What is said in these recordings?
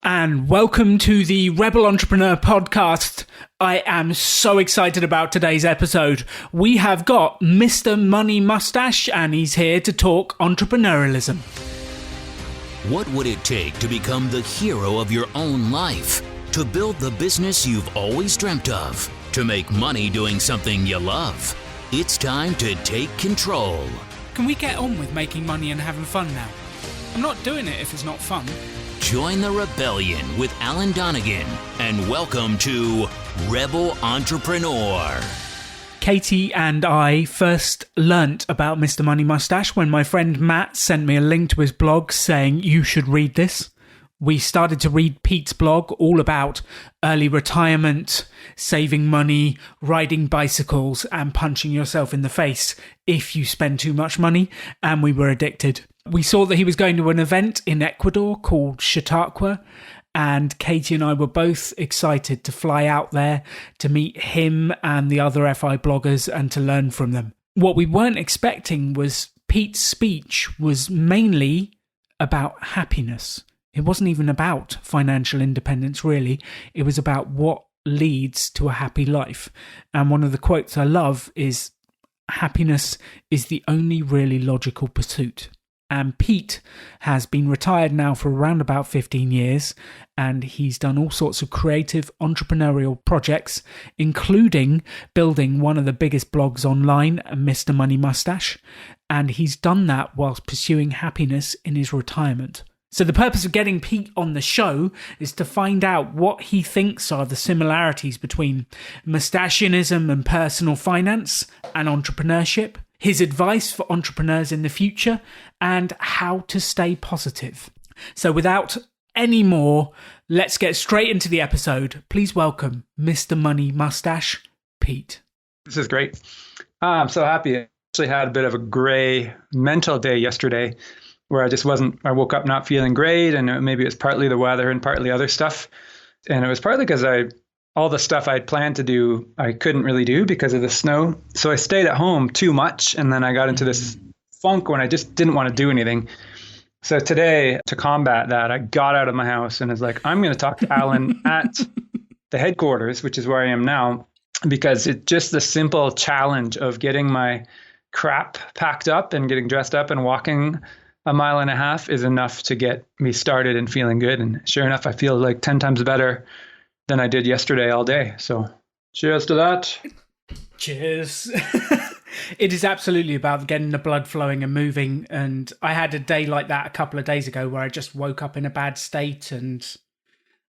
And welcome to the Rebel Entrepreneur podcast. I am so excited about today's episode. We have got Mr. Money Mustache, and he's here to talk entrepreneurialism. What would it take to become the hero of your own life? To build the business you've always dreamt of? To make money doing something you love? It's time to take control. Can we get on with making money and having fun now? I'm not doing it if it's not fun. Join the rebellion with Alan Donegan and welcome to Rebel Entrepreneur. Katie and I first learnt about Mr. Money Mustache when my friend Matt sent me a link to his blog saying you should read this. We started to read Pete's blog all about early retirement, saving money, riding bicycles, and punching yourself in the face if you spend too much money, and we were addicted. We saw that he was going to an event in Ecuador called Chautauqua, and Katie and I were both excited to fly out there to meet him and the other FI bloggers and to learn from them. What we weren't expecting was Pete's speech was mainly about happiness. It wasn't even about financial independence, really. It was about what leads to a happy life. And one of the quotes I love is, "Happiness is the only really logical pursuit." And Pete has been retired now for around about 15 years, and he's done all sorts of creative entrepreneurial projects, including building one of the biggest blogs online, Mr. Money Mustache. And he's done that whilst pursuing happiness in his retirement. So the purpose of getting Pete on the show is to find out what he thinks are the similarities between Mustachianism and personal finance and entrepreneurship, his advice for entrepreneurs in the future, and how to stay positive. So without any more, let's get straight into the episode. Please welcome Mr. Money Mustache, Pete. This is great. I'm so happy. I actually had a bit of a gray mental day yesterday where I woke up not feeling great, and maybe it was partly the weather and partly other stuff. And it was partly because all the stuff I'd planned to do, I couldn't really do because of the snow. So I stayed at home too much, and then I got into this funk when I just didn't want to do anything. So today, to combat that, I got out of my house and was like, I'm going to talk to Alan at the headquarters, which is where I am now, because it's just the simple challenge of getting my crap packed up and getting dressed up and walking a mile and a half is enough to get me started and feeling good. And sure enough, I feel like 10 times better than I did yesterday all day. So cheers to that. Cheers. It is absolutely about getting the blood flowing and moving. And I had a day like that a couple of days ago where I just woke up in a bad state. And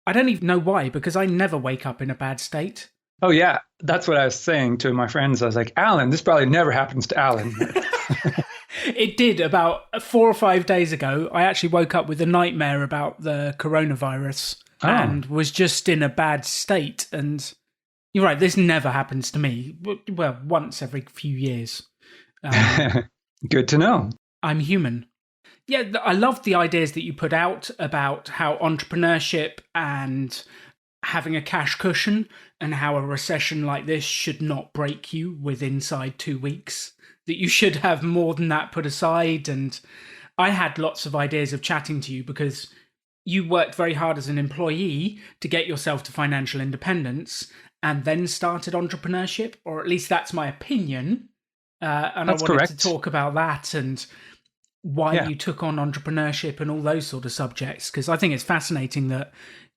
I don't even know why, because I never wake up in a bad state. Oh, yeah. That's what I was saying to my friends. I was like, Alan, this probably never happens to Alan. It did about 4 or 5 days ago. I actually woke up with a nightmare about the coronavirus and was just in a bad state. And you're right, this never happens to me. Well, once every few years. Good to know. I'm human. Yeah, I love the ideas that you put out about how entrepreneurship and having a cash cushion and how a recession like this should not break you inside 2 weeks. That you should have more than that put aside. And I had lots of ideas of chatting to you because you worked very hard as an employee to get yourself to financial independence and then started entrepreneurship, or at least that's my opinion. And that's I wanted correct. to talk about that and why you took on entrepreneurship and all those sort of subjects, because I think it's fascinating that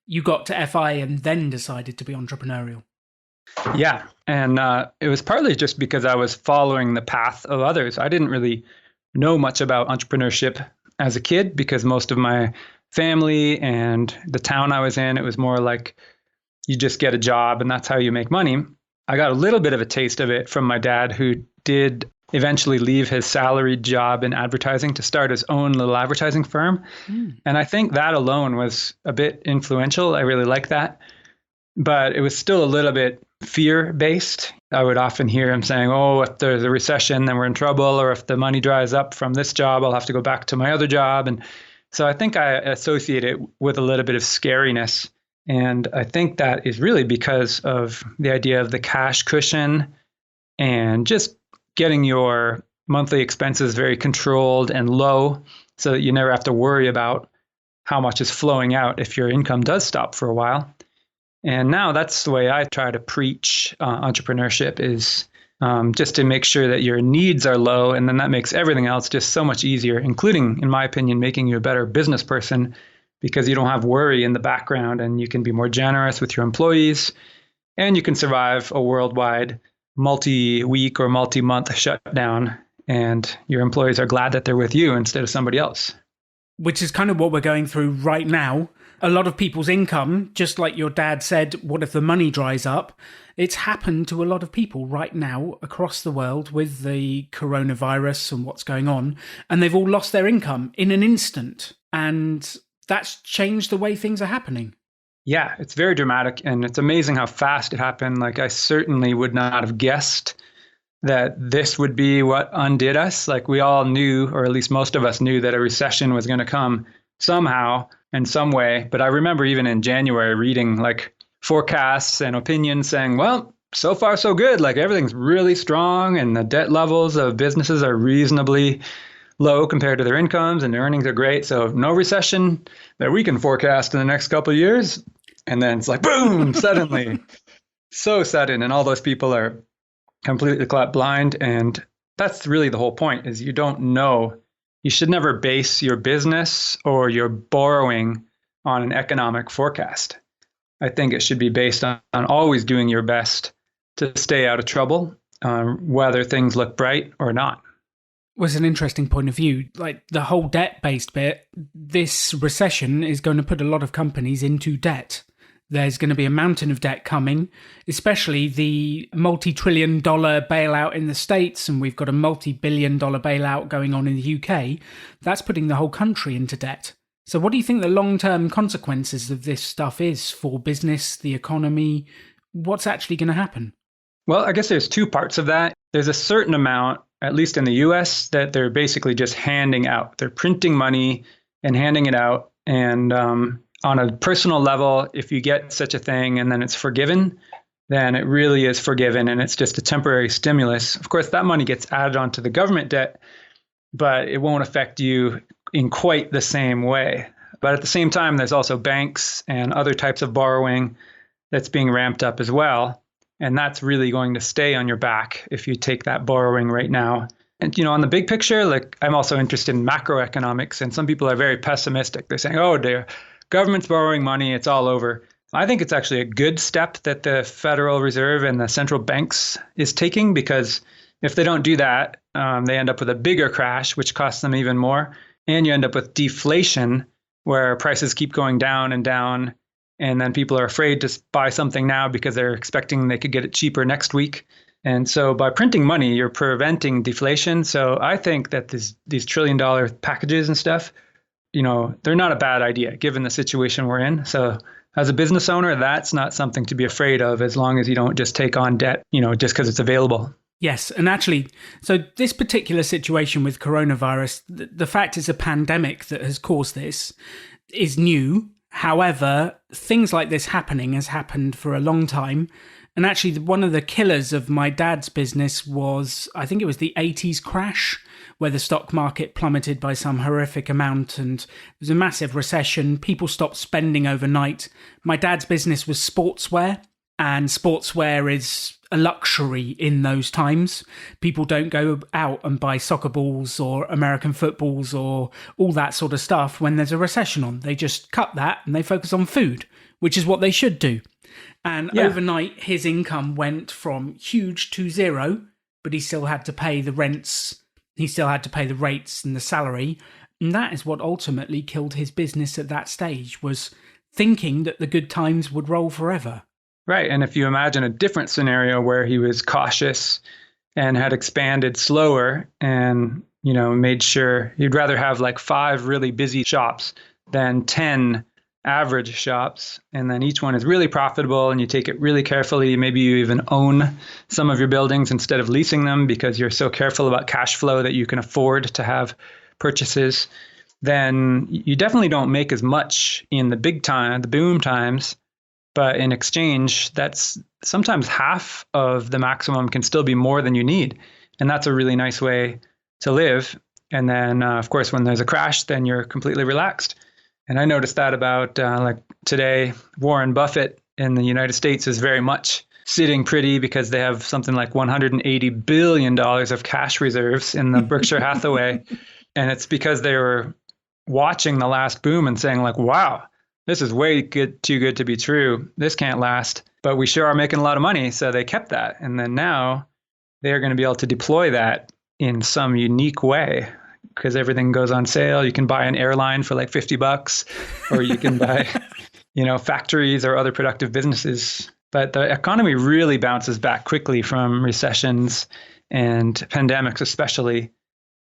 you got to FI and then decided to be entrepreneurial. Yeah. And it was partly just because I was following the path of others. I didn't really know much about entrepreneurship as a kid because most of my family and the town I was in, it was more like you just get a job and that's how you make money. I got a little bit of a taste of it from my dad, who did eventually leave his salaried job in advertising to start his own little advertising firm. And I think that alone was a bit influential. I really like that. But it was still a little bit fear-based. I would often hear him saying, oh, if there's a recession, then we're in trouble. Or if the money dries up from this job, I'll have to go back to my other job. And so I think I associate it with a little bit of scariness. And I think that is really because of the idea of the cash cushion and just getting your monthly expenses very controlled and low so that you never have to worry about how much is flowing out if your income does stop for a while. And now that's the way I try to preach entrepreneurship is just to make sure that your needs are low. And then that makes everything else just so much easier, including, in my opinion, making you a better business person because you don't have worry in the background and you can be more generous with your employees and you can survive a worldwide multi-week or multi-month shutdown. And your employees are glad that they're with you instead of somebody else. Which is kind of what we're going through right now. A lot of people's income, just like your dad said, what if the money dries up? It's happened to a lot of people right now across the world with the coronavirus and what's going on. And they've all lost their income in an instant. And that's changed the way things are happening. Yeah, it's very dramatic. And it's amazing how fast it happened. Like I certainly would not have guessed that this would be what undid us. Like we all knew, or at least most of us knew, that a recession was going to come somehow in some way. But I remember even in January reading like forecasts and opinions saying, well, so far so good. Like everything's really strong and the debt levels of businesses are reasonably low compared to their incomes and their earnings are great. So no recession that we can forecast in the next couple of years. And then it's like, boom, suddenly, so sudden. And all those people are completely caught blind. And that's really the whole point is you don't know. You should never base your business or your borrowing on an economic forecast. I think it should be based on always doing your best to stay out of trouble, whether things look bright or not. Was an interesting point of view. Like the whole debt-based bit, this recession is going to put a lot of companies into debt. There's going to be a mountain of debt coming, especially the multi-trillion-dollar bailout in the States, and we've got a multi-billion-dollar bailout going on in the UK. That's putting the whole country into debt. So what do you think the long-term consequences of this stuff is for business, the economy? What's actually going to happen? Well, I guess there's two parts of that. There's a certain amount, at least in the US, that they're basically just handing out. They're printing money and handing it out. And on a personal level, if you get such a thing and then it's forgiven, then it really is forgiven and it's just a temporary stimulus. Of course, that money gets added onto the government debt, but it won't affect you in quite the same way. But at the same time, there's also banks and other types of borrowing that's being ramped up as well. And that's really going to stay on your back if you take that borrowing right now. And, you know, on the big picture, like I'm also interested in macroeconomics, and some people are very pessimistic. They're saying, oh, the government's borrowing money, it's all over. I think it's actually a good step that the Federal Reserve and the central banks is taking, because if they don't do that, they end up with a bigger crash, which costs them even more. And you end up with deflation, where prices keep going down and down. And then people are afraid to buy something now because they're expecting they could get it cheaper next week. And so by printing money, you're preventing deflation. So I think that these trillion-dollar packages and stuff, you know, they're not a bad idea given the situation we're in. So as a business owner, that's not something to be afraid of, as long as you don't just take on debt, you know, just because it's available. Yes. And actually, so this particular situation with coronavirus, the fact it's a pandemic that has caused this is new. However, things like this happening has happened for a long time. And actually, one of the killers of my dad's business was, I think it was the 80s crash, where the stock market plummeted by some horrific amount and there was a massive recession. People stopped spending overnight. My dad's business was sportswear, and sportswear is a luxury in those times. People don't go out and buy soccer balls or American footballs or all that sort of stuff when there's a recession on. They just cut that and they focus on food, which is what they should do. And overnight, his income went from huge to zero, but he still had to pay the rents. He still had to pay the rates and the salary. And that is what ultimately killed his business at that stage, was thinking that the good times would roll forever. Right. And if you imagine a different scenario where he was cautious and had expanded slower and, you know, made sure he'd rather have like 5 really busy shops than 10 average shops, and then each one is really profitable and you take it really carefully. Maybe you even own some of your buildings instead of leasing them because you're so careful about cash flow that you can afford to have purchases. Then you definitely don't make as much in the big time, the boom times, but in exchange, that's sometimes half of the maximum can still be more than you need. And that's a really nice way to live. And then, of course, when there's a crash, then you're completely relaxed. And I noticed that about like today, Warren Buffett in the United States is very much sitting pretty because they have something like $180 billion of cash reserves in the Berkshire Hathaway. And it's because they were watching the last boom and saying like, wow, this is way too good to be true. This can't last, but we sure are making a lot of money. So they kept that. And then now they're going to be able to deploy that in some unique way because everything goes on sale. You can buy an airline for like $50, or you can buy, factories or other productive businesses. But the economy really bounces back quickly from recessions and pandemics, especially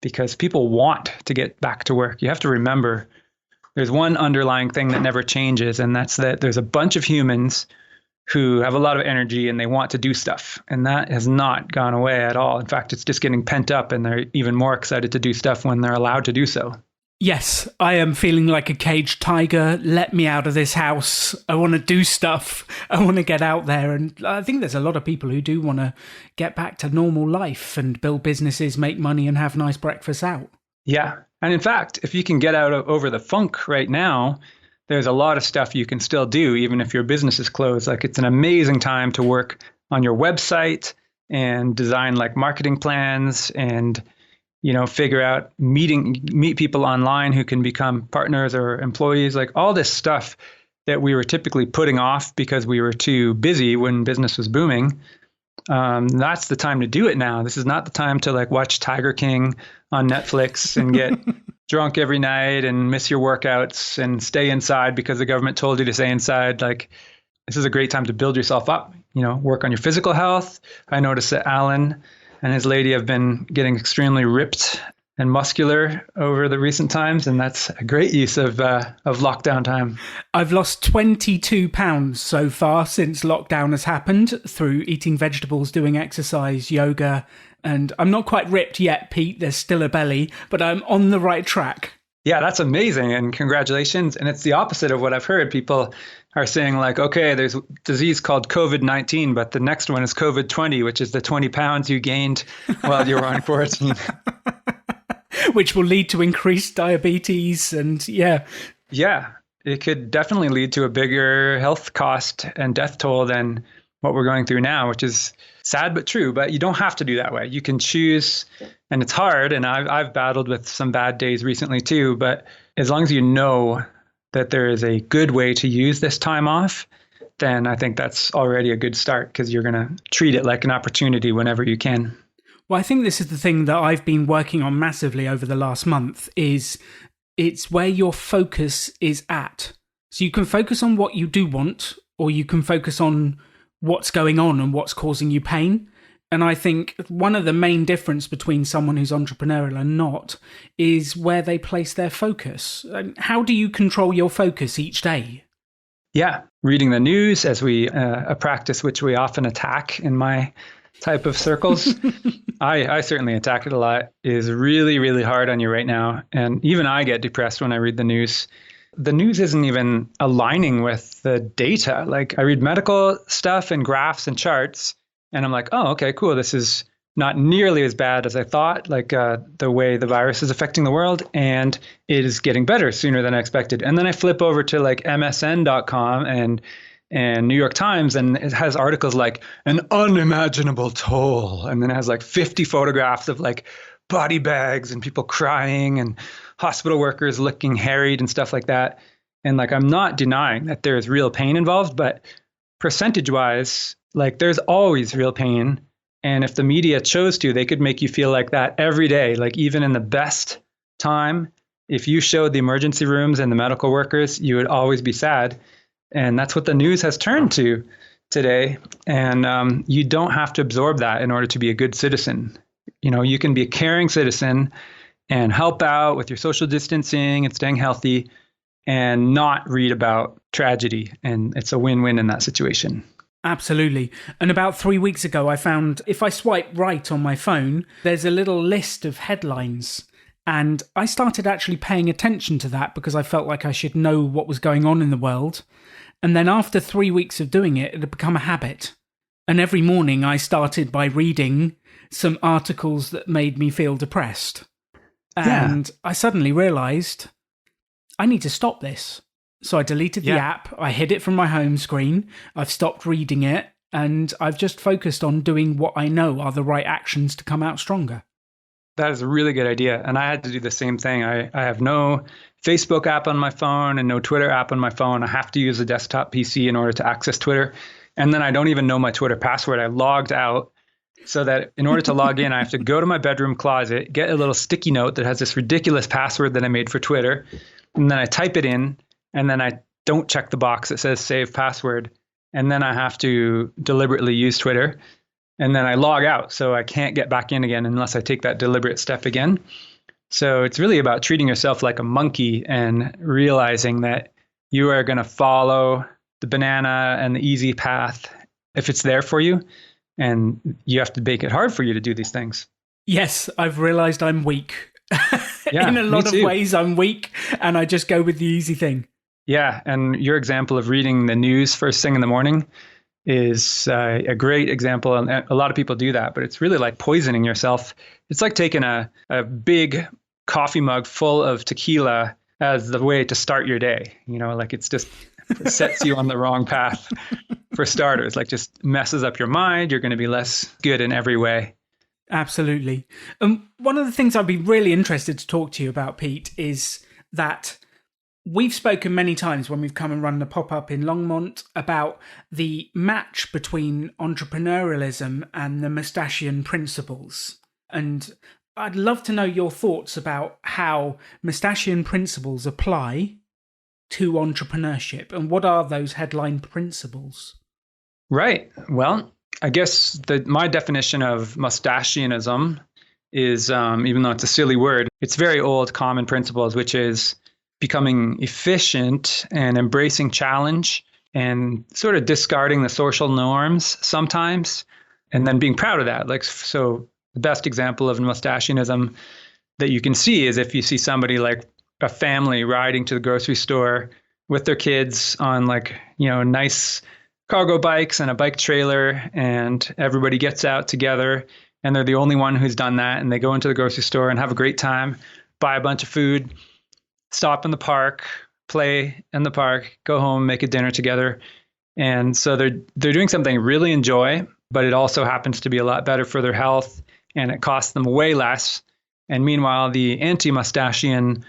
because people want to get back to work. You have to remember there's one underlying thing that never changes, and that's that there's a bunch of humans who have a lot of energy and they want to do stuff. And that has not gone away at all. In fact, it's just getting pent up, and they're even more excited to do stuff when they're allowed to do so. Yes, I am feeling like a caged tiger. Let me out of this house. I want to do stuff. I want to get out there. And I think there's a lot of people who do want to get back to normal life and build businesses, make money, and have nice breakfasts out. Yeah. And in fact, if you can get out over the funk right now, there's a lot of stuff you can still do, even if your business is closed. Like, it's an amazing time to work on your website and design like marketing plans and, figure out meet people online who can become partners or employees, like all this stuff that we were typically putting off because we were too busy when business was booming. That's the time to do it now. This is not the time to like watch Tiger King on Netflix and get drunk every night and miss your workouts and stay inside because the government told you to stay inside. Like, this is a great time to build yourself up, work on your physical health. I noticed that Alan and his lady have been getting extremely ripped and muscular over the recent times, and that's a great use of lockdown time. I've lost 22 pounds so far since lockdown has happened through eating vegetables, doing exercise, yoga, and I'm not quite ripped yet, Pete. There's still a belly, but I'm on the right track. Yeah, that's amazing, and congratulations. And it's the opposite of what I've heard. People are saying like, okay, there's a disease called COVID-19, but the next one is COVID-20, which is the 20 pounds you gained while you were on quarantine. Which will lead to increased diabetes and Yeah, it could definitely lead to a bigger health cost and death toll than what we're going through now, which is sad but true. But you don't have to do that way. You can choose, and it's hard. And I've battled with some bad days recently too. But as long as you know that there is a good way to use this time off, then I think that's already a good start, because you're going to treat it like an opportunity whenever you can. Well, I think this is the thing that I've been working on massively over the last month, is it's where your focus is at. So you can focus on what you do want, or you can focus on what's going on and what's causing you pain. And I think one of the main difference between someone who's entrepreneurial and not is where they place their focus. How do you control your focus each day? Yeah, reading the news, as a practice which we often attack in my type of circles. I certainly attack it a lot, is really, really hard on you right now. And even I get depressed when I read the news. The news isn't even aligning with the data. Like, I read medical stuff and graphs and charts, and I'm like, oh, okay, cool. This is not nearly as bad as I thought, like the way the virus is affecting the world, and it is getting better sooner than I expected. And then I flip over to like MSN.com and New York Times, and it has articles like an unimaginable toll. And then it has like 50 photographs of like body bags and people crying and hospital workers looking harried and stuff like that. And like, I'm not denying that there's real pain involved, but percentage wise, like, there's always real pain. And if the media chose to, they could make you feel like that every day. Like, even in the best time, if you showed the emergency rooms and the medical workers, you would always be sad. And that's what the news has turned to today. And you don't have to absorb that in order to be a good citizen. You can be a caring citizen and help out with your social distancing and staying healthy and not read about tragedy. And it's a win-win in that situation. Absolutely. And about 3 weeks ago, I found if I swipe right on my phone, there's a little list of headlines. And I started actually paying attention to that because I felt like I should know what was going on in the world. And then after 3 weeks of doing it, it had become a habit. And every morning I started by reading some articles that made me feel depressed. And I suddenly realized I need to stop this. So I deleted the app, I hid it from my home screen, I've stopped reading it, and I've just focused on doing what I know are the right actions to come out stronger. That is a really good idea. And I had to do the same thing. I have no Facebook app on my phone and no Twitter app on my phone. I have to use a desktop PC in order to access Twitter. And then I don't even know my Twitter password. I logged out so that in order to log in, I have to go to my bedroom closet, get a little sticky note that has this ridiculous password that I made for Twitter. And then I type it in, and then I don't check the box that says save password. And then I have to deliberately use Twitter. And then I log out. So I can't get back in again unless I take that deliberate step again. So it's really about treating yourself like a monkey and realizing that you are going to follow the banana and the easy path if it's there for you. And you have to make it hard for you to do these things. Yes, I've realized I'm weak. Yeah, in a lot of ways, I'm weak, and I just go with the easy thing. Yeah, and your example of reading the news first thing in the morning is a great example. And a lot of people do that, but it's really like poisoning yourself. It's like taking a big coffee mug full of tequila as the way to start your day. You know, like it sets you on the wrong path for starters, like just messes up your mind. You're going to be less good in every way. Absolutely. One of the things I'd be really interested to talk to you about, Pete, is that we've spoken many times when we've come and run the pop-up in Longmont about the match between entrepreneurialism and the Mustachian principles. And I'd love to know your thoughts about how Mustachian principles apply to entrepreneurship, and what are those headline principles? Right. Well, I guess my definition of Mustachianism is, even though it's a silly word, it's very old common principles, which is becoming efficient and embracing challenge and sort of discarding the social norms sometimes, and then being proud of that. Like, so the best example of Mustachianism that you can see is if you see somebody like a family riding to the grocery store with their kids on nice cargo bikes and a bike trailer, and everybody gets out together and they're the only one who's done that. And they go into the grocery store and have a great time, buy a bunch of food, stop in the park, play in the park, go home, make a dinner together. And so they're doing something they really enjoy, but it also happens to be a lot better for their health and it costs them way less. And meanwhile, the anti-Mustachian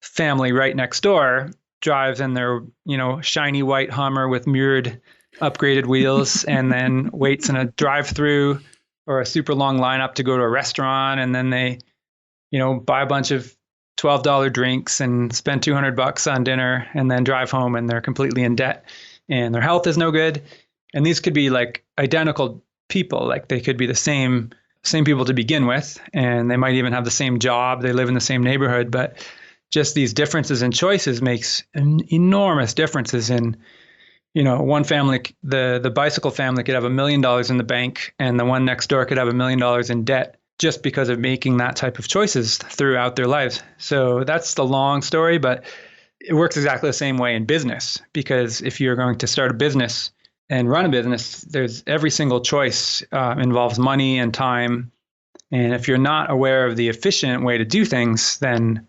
family right next door drives in their, shiny white Hummer with mirrored upgraded wheels and then waits in a drive-through or a super long lineup to go to a restaurant. And then they, buy a bunch of $12 drinks and spend $200 on dinner and then drive home, and they're completely in debt and their health is no good. And these could be like identical people. Like they could be the same people to begin with, and they might even have the same job. They live in the same neighborhood, but just these differences in choices makes enormous differences in, one family, the bicycle family could have $1 million in the bank, and the one next door could have $1 million in debt just because of making that type of choices throughout their lives. So that's the long story, but it works exactly the same way in business, because if you're going to start a business and run a business, there's every single choice involves money and time. And if you're not aware of the efficient way to do things, then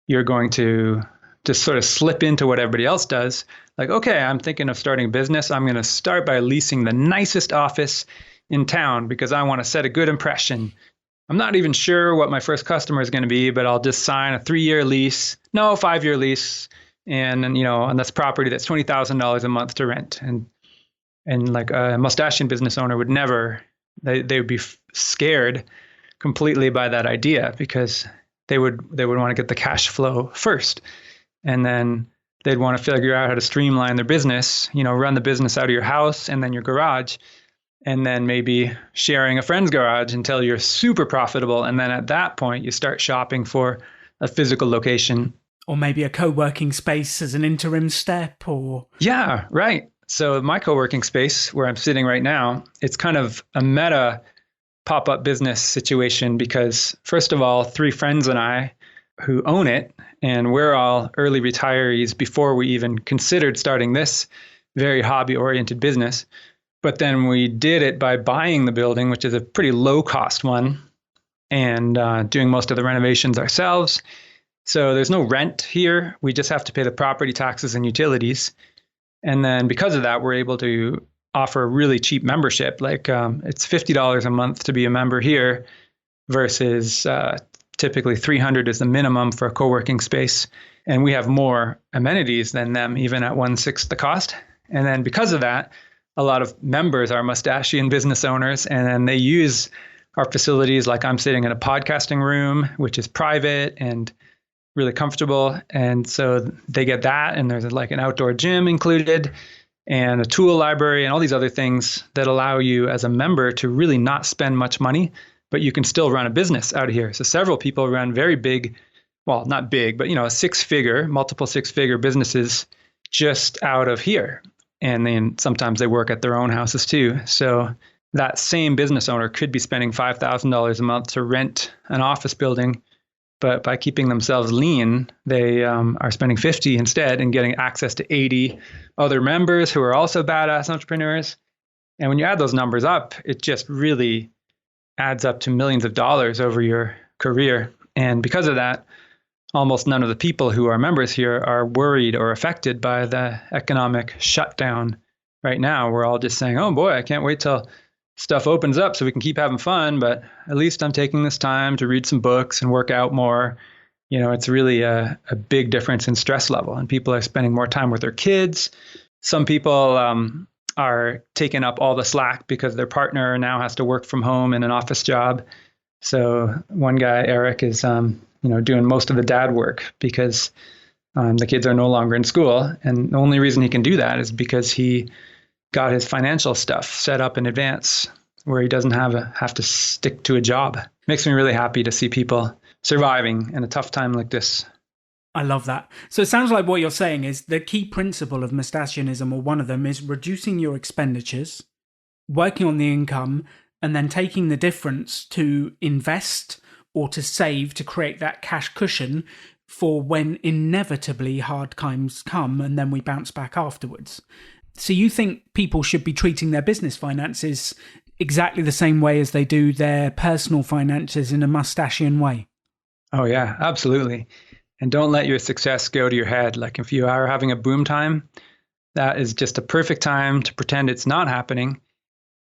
you're going to just sort of slip into what everybody else does. Like, okay, I'm thinking of starting a business. I'm going to start by leasing the nicest office in town because I want to set a good impression. I'm not even sure what my first customer is going to be, but I'll just sign a 5-year lease and on this property that's $20,000 a month to rent. And like a Mustachian business owner would never, they would be scared completely by that idea, because they would want to get the cash flow first. And then they'd want to figure out how to streamline their business, run the business out of your house and then your garage, and then maybe sharing a friend's garage until you're super profitable. And then at that point, you start shopping for a physical location. Or maybe a co-working space as an interim step, or... Yeah, right. So my co-working space where I'm sitting right now, it's kind of a meta pop-up business situation, because first of all, 3 friends and I who own it, and we're all early retirees before we even considered starting this very hobby-oriented business. But then we did it by buying the building, which is a pretty low-cost one, and doing most of the renovations ourselves. So there's no rent here. We just have to pay the property taxes and utilities. And then because of that, we're able to offer a really cheap membership. Like it's $50 a month to be a member here versus typically $300 is the minimum for a co-working space. And we have more amenities than them, even at 1/6 the cost. And then because of that, a lot of members are Mustachian business owners, and then they use our facilities. Like I'm sitting in a podcasting room, which is private and really comfortable. And so they get that. And there's like an outdoor gym included and a tool library and all these other things that allow you as a member to really not spend much money, but you can still run a business out of here. So several people run very big, well, not big, but multiple six-figure businesses just out of here. And then sometimes they work at their own houses too. So that same business owner could be spending $5,000 a month to rent an office building, but by keeping themselves lean, they are spending 50 instead and getting access to 80 other members who are also badass entrepreneurs. And when you add those numbers up, it just really adds up to millions of dollars over your career. And because of that, almost none of the people who are members here are worried or affected by the economic shutdown right now. We're all just saying, oh boy, I can't wait till stuff opens up so we can keep having fun. But at least I'm taking this time to read some books and work out more. You know, it's really a big difference in stress level, and people are spending more time with their kids. Some people are taking up all the slack because their partner now has to work from home in an office job. So one guy, Eric, is doing most of the dad work because the kids are no longer in school. And the only reason he can do that is because he got his financial stuff set up in advance where he doesn't have to stick to a job. Makes me really happy to see people surviving in a tough time like this. I love that. So it sounds like what you're saying is the key principle of Mustachianism, or one of them, is reducing your expenditures, working on the income, and then taking the difference to invest or to save to create that cash cushion for when inevitably hard times come, and then we bounce back afterwards. So you think people should be treating their business finances exactly the same way as they do their personal finances, in a Mustachian way? Oh yeah, absolutely. And don't let your success go to your head. Like if you are having a boom time, that is just a perfect time to pretend it's not happening.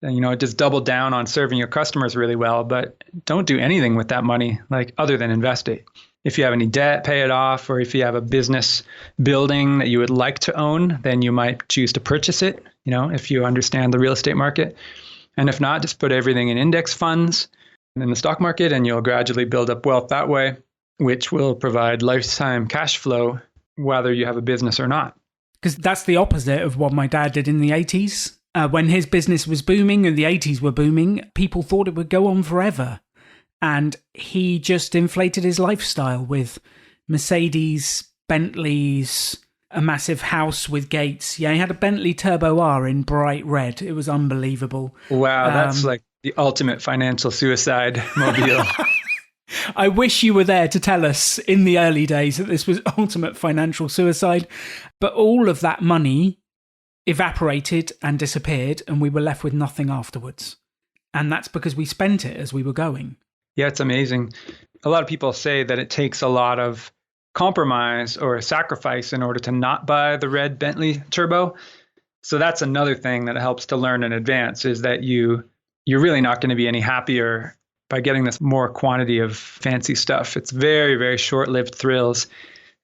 And, just double down on serving your customers really well, but don't do anything with that money, like other than invest it. If you have any debt, pay it off. Or if you have a business building that you would like to own, then you might choose to purchase it, if you understand the real estate market. And if not, just put everything in index funds and in the stock market, and you'll gradually build up wealth that way, which will provide lifetime cash flow, whether you have a business or not. Because that's the opposite of what my dad did in the 80s. When his business was booming and the 80s were booming, people thought it would go on forever. And he just inflated his lifestyle with Mercedes, Bentleys, a massive house with gates. Yeah, he had a Bentley Turbo R in bright red. It was unbelievable. Wow, that's like the ultimate financial suicide mobile. I wish you were there to tell us in the early days that this was ultimate financial suicide. But all of that money evaporated and disappeared, and we were left with nothing afterwards. And that's because we spent it as we were going. Yeah, it's amazing. A lot of people say that it takes a lot of compromise or sacrifice in order to not buy the red Bentley Turbo. So that's another thing that helps to learn in advance, is that you're really not going to be any happier by getting this more quantity of fancy stuff. It's very, very short-lived thrills.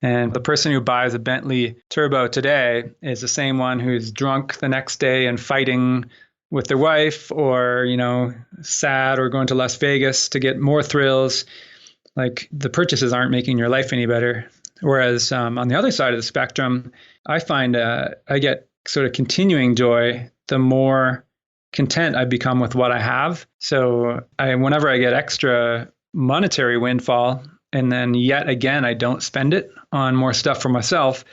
And the person who buys a Bentley Turbo today is the same one who's drunk the next day and fighting with their wife, or, sad, or going to Las Vegas to get more thrills. Like, the purchases aren't making your life any better. Whereas on the other side of the spectrum, I find I get sort of continuing joy the more content I become with what I have. So whenever I get extra monetary windfall, and then yet again, I don't spend it on more stuff for myself,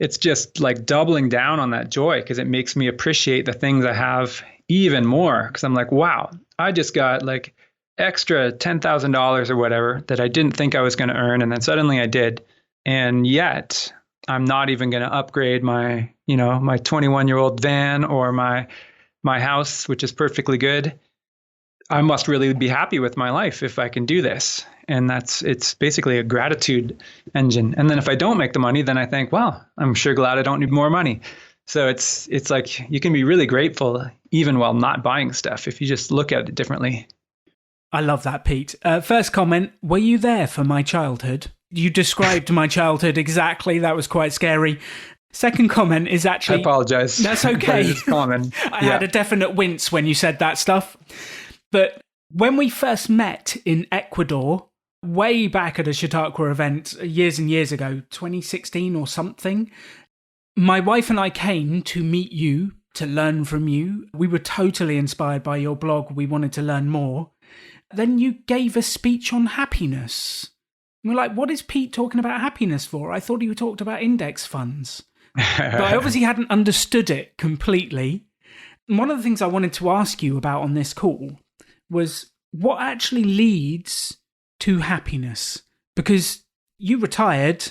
it's just like doubling down on that joy, because it makes me appreciate the things I have even more. Because I'm like, wow, I just got like extra $10,000 or whatever that I didn't think I was going to earn. And then suddenly I did. And yet I'm not even going to upgrade my 21-year-old van or my house, which is perfectly good. I must really be happy with my life if I can do this. And it's basically a gratitude engine. And then if I don't make the money, then I think, well, I'm sure glad I don't need more money. So it's like you can be really grateful even while not buying stuff if you just look at it differently. I love that, Pete. First comment, were you there for my childhood? You described my childhood exactly. That was quite scary. Second comment is actually... I apologize. That's okay. It's common. I had a definite wince when you said that stuff. But when we first met in Ecuador, way back at a Chautauqua event years and years ago, 2016 or something, my wife and I came to meet you, to learn from you. We were totally inspired by your blog. We wanted to learn more. Then you gave a speech on happiness. We're like, what is Pete talking about happiness for? I thought he talked about index funds. But I obviously hadn't understood it completely. And one of the things I wanted to ask you about on this call was what actually leads to happiness? Because you retired,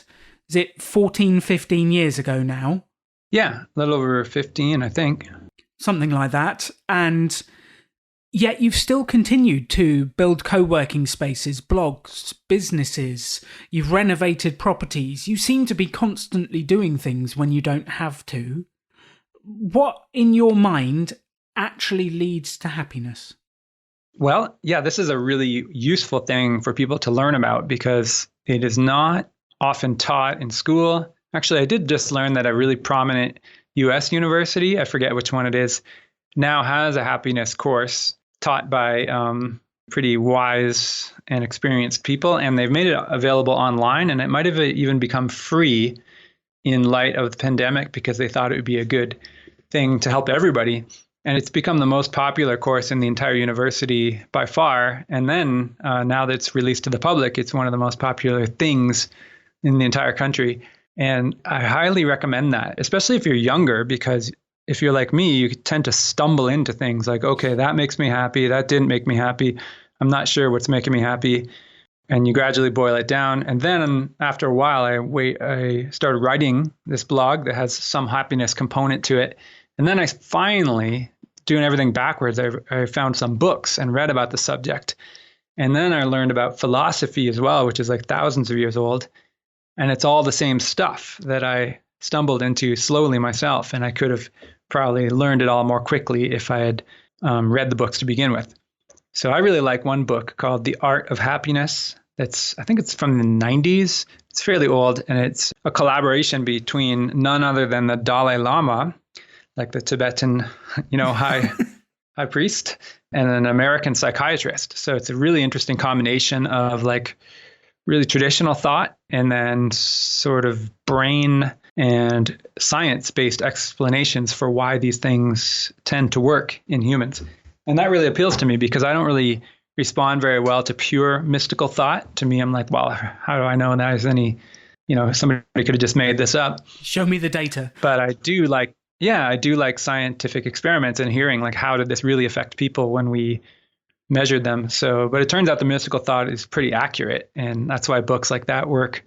is it 14, 15 years ago now? Yeah, a little over 15, I think. Something like that. And yet you've still continued to build co-working spaces, blogs, businesses. You've renovated properties. You seem to be constantly doing things when you don't have to. What in your mind actually leads to happiness? Well, yeah, this is a really useful thing for people to learn about because it is not often taught in school. Actually, I did just learn that a really prominent US university, I forget which one it is, now has a happiness course taught by pretty wise and experienced people. And they've made it available online. And it might have even become free in light of the pandemic because they thought it would be a good thing to help everybody. And it's become the most popular course in the entire university by far. And then now that it's released to the public, it's one of the most popular things in the entire country. And I highly recommend that, especially if you're younger, because if you're like me, you tend to stumble into things like, okay, that makes me happy. That didn't make me happy. I'm not sure what's making me happy. And you gradually boil it down. And then after a while, I started writing this blog that has some happiness component to it. And then I finally, doing everything backwards, I found some books and read about the subject. And then I learned about philosophy as well, which is like thousands of years old. And it's all the same stuff that I stumbled into slowly myself. And I could have probably learned it all more quickly if I had read the books to begin with. So I really like one book called The Art of Happiness. I think it's from the 90s. It's fairly old. And it's a collaboration between none other than the Dalai Lama, like the Tibetan, high priest, and an American psychiatrist. So it's a really interesting combination of like really traditional thought and then sort of brain and science-based explanations for why these things tend to work in humans. And that really appeals to me because I don't really respond very well to pure mystical thought. To me, I'm like, well, how do I know that is any, somebody could have just made this up. Show me the data. But I do like scientific experiments and hearing like, how did this really affect people when we measured them? So, but it turns out the mystical thought is pretty accurate. And that's why books like that work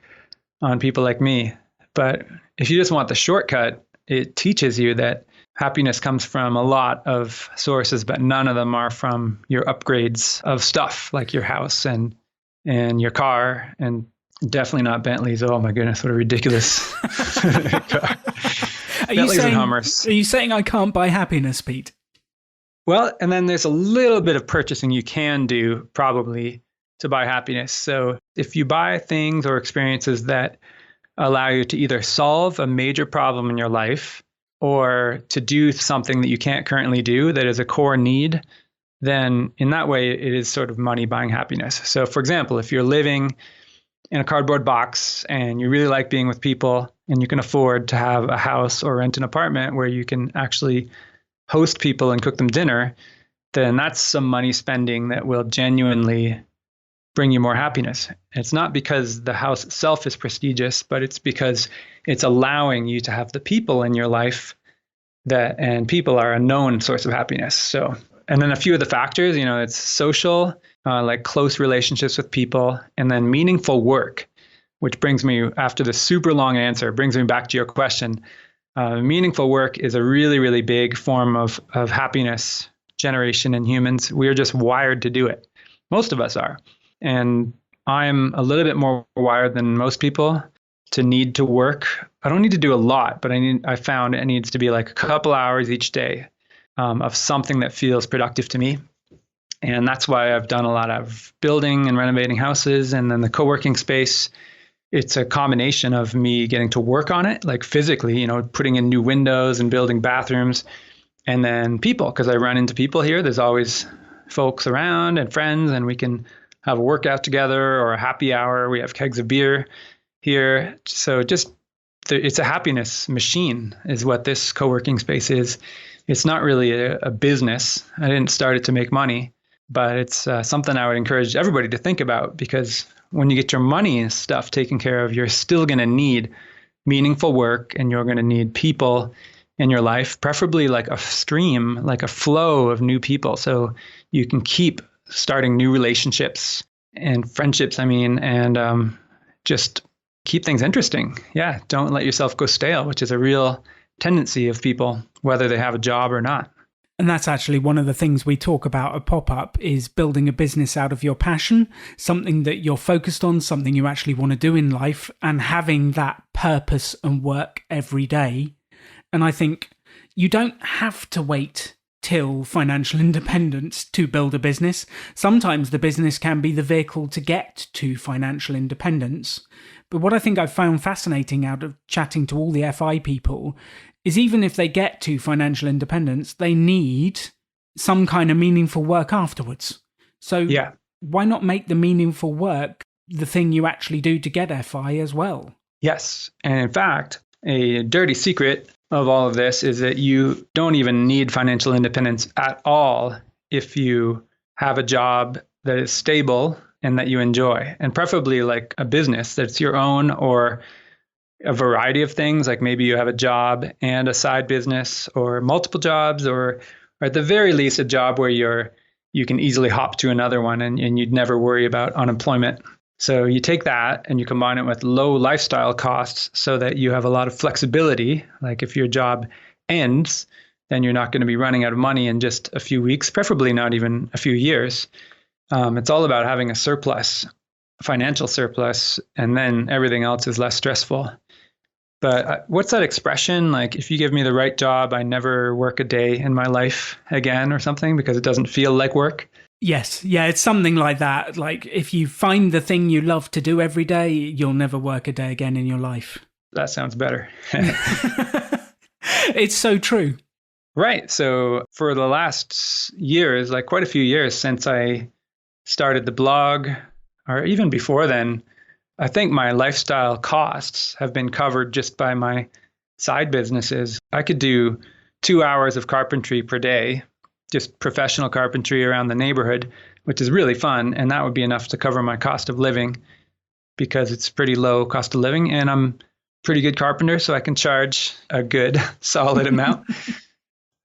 on people like me. But if you just want the shortcut, it teaches you that happiness comes from a lot of sources, but none of them are from your upgrades of stuff like your house and your car, and definitely not Bentleys. Oh my goodness, what a ridiculous car. Bentleys and Hummers. Are you saying I can't buy happiness, Pete? Well, and then there's a little bit of purchasing you can do probably to buy happiness. So if you buy things or experiences that allow you to either solve a major problem in your life or to do something that you can't currently do that is a core need, then in that way, it is sort of money buying happiness. So for example, if you're living in a cardboard box and you really like being with people and you can afford to have a house or rent an apartment where you can actually host people and cook them dinner, then that's some money spending that will genuinely bring you more happiness. It's not because the house itself is prestigious, but it's because it's allowing you to have the people in your life and people are a known source of happiness. So, and then a few of the factors, it's social, like close relationships with people, and then meaningful work, which brings me, after the super long answer, brings me back to your question. Meaningful work is a really, really big form of happiness generation in humans. We are just wired to do it. Most of us are. And I'm a little bit more wired than most people to need to work. I don't need to do a lot, but I found it needs to be like a couple hours each day of something that feels productive to me. And that's why I've done a lot of building and renovating houses. And then the co-working space, it's a combination of me getting to work on it, like physically, putting in new windows and building bathrooms, and then people, because I run into people here. There's always folks around and friends, and we can have a workout together or a happy hour. We have kegs of beer here. So it's a happiness machine is what this co-working space is. It's not really a business. I didn't start it to make money, but it's something I would encourage everybody to think about, because when you get your money stuff taken care of, you're still going to need meaningful work, and you're going to need people in your life, preferably like a stream, like a flow of new people. So you can keep starting new relationships and friendships, and just keep things interesting. Yeah, don't let yourself go stale, which is a real tendency of people, whether they have a job or not. And that's actually one of the things we talk about at Pop-Up, is building a business out of your passion, something that you're focused on, something you actually want to do in life, and having that purpose and work every day. And I think you don't have to wait till financial independence to build a business. Sometimes the business can be the vehicle to get to financial independence. But what I think I've found fascinating out of chatting to all the FI people is even if they get to financial independence, they need some kind of meaningful work afterwards. So why not make the meaningful work the thing you actually do to get FI as well? Yes. And in fact, a dirty secret of all of this is that you don't even need financial independence at all if you have a job that is stable and that you enjoy, and preferably like a business that's your own, or a variety of things. Like maybe you have a job and a side business, or multiple jobs, or at the very least a job where you can easily hop to another one, and you'd never worry about unemployment. So you take that and you combine it with low lifestyle costs so that you have a lot of flexibility. Like if your job ends, then you're not going to be running out of money in just a few weeks, preferably not even a few years. It's all about having a surplus, financial surplus, and then everything else is less stressful. But what's that expression? Like, if you give me the right job, I never work a day in my life again, or something, because it doesn't feel like work. Yes. Yeah, it's something like that. Like, if you find the thing you love to do every day, you'll never work a day again in your life. That sounds better. It's so true. Right. So for the last years, like quite a few years since I started the blog, or even before then, I think my lifestyle costs have been covered just by my side businesses. I could do 2 hours of carpentry per day, just professional carpentry around the neighborhood, which is really fun. And that would be enough to cover my cost of living, because it's pretty low cost of living. And I'm a pretty good carpenter, so I can charge a good solid amount.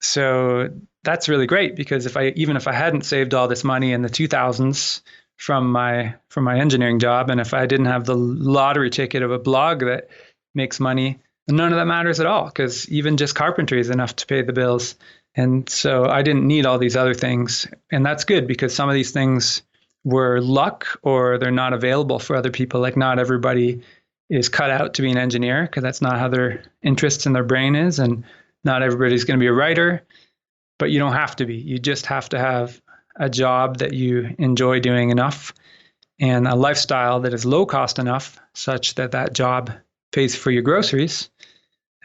So that's really great, because even if I hadn't saved all this money in the 2000s from my engineering job, and if I didn't have the lottery ticket of a blog that makes money, none of that matters at all, because even just carpentry is enough to pay the bills. And so I didn't need all these other things. And that's good, because some of these things were luck, or they're not available for other people. Like, not everybody is cut out to be an engineer, because that's not how their interests in their brain is. And not everybody's going to be a writer, but you don't have to be. You just have to have a job that you enjoy doing enough, and a lifestyle that is low cost enough such that that job pays for your groceries.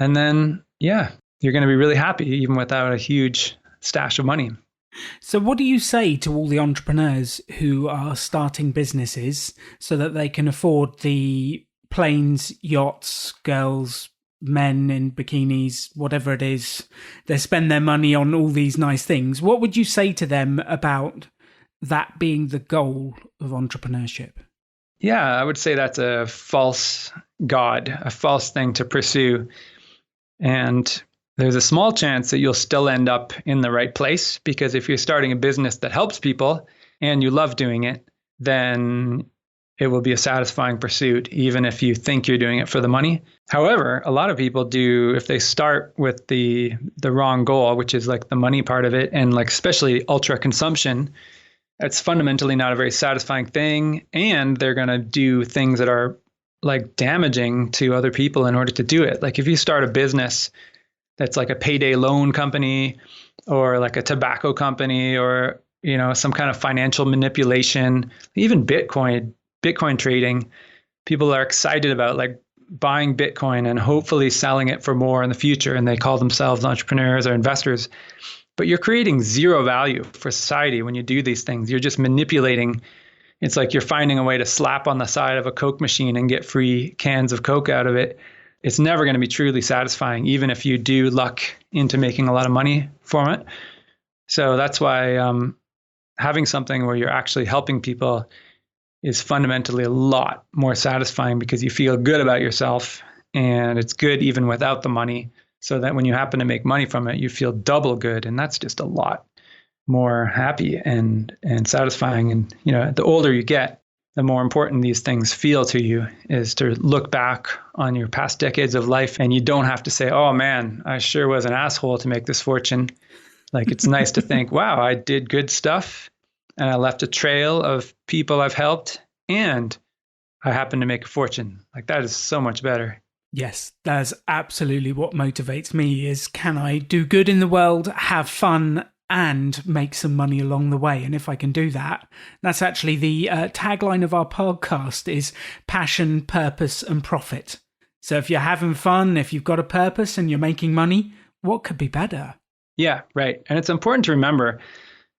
And then, you're going to be really happy even without a huge stash of money. So what do you say to all the entrepreneurs who are starting businesses so that they can afford the planes, yachts, girls, men in bikinis, whatever it is, they spend their money on all these nice things? What would you say to them about that being the goal of entrepreneurship? Yeah, I would say that's a false god, a false thing to pursue. And there's a small chance that you'll still end up in the right place, because if you're starting a business that helps people and you love doing it, then it will be a satisfying pursuit, even if you think you're doing it for the money. However, a lot of people do, if they start with the wrong goal, which is like the money part of it, and like especially ultra consumption, it's fundamentally not a very satisfying thing. And they're going to do things that are like damaging to other people in order to do it. Like if you start a business that's like a payday loan company or like a tobacco company or, some kind of financial manipulation, even Bitcoin trading, people are excited about like buying Bitcoin and hopefully selling it for more in the future. And they call themselves entrepreneurs or investors. But you're creating zero value for society when you do these things. You're just manipulating. It's like you're finding a way to slap on the side of a Coke machine and get free cans of Coke out of it. It's never going to be truly satisfying, even if you do luck into making a lot of money from it. So that's why having something where you're actually helping people is fundamentally a lot more satisfying because you feel good about yourself, and it's good even without the money, so that when you happen to make money from it, you feel double good. And that's just a lot more happy and satisfying. And, the older you get, the more important these things feel to you, is to look back on your past decades of life. And you don't have to say, oh man, I sure was an asshole to make this fortune. Like, it's nice to think, wow, I did good stuff and I left a trail of people I've helped and I happened to make a fortune. Like, that is so much better. Yes, that's absolutely what motivates me is, can I do good in the world, have fun, and make some money along the way? And if I can do that, that's actually the tagline of our podcast is passion, purpose, and profit. So if you're having fun, if you've got a purpose and you're making money, what could be better? Yeah, right. And it's important to remember,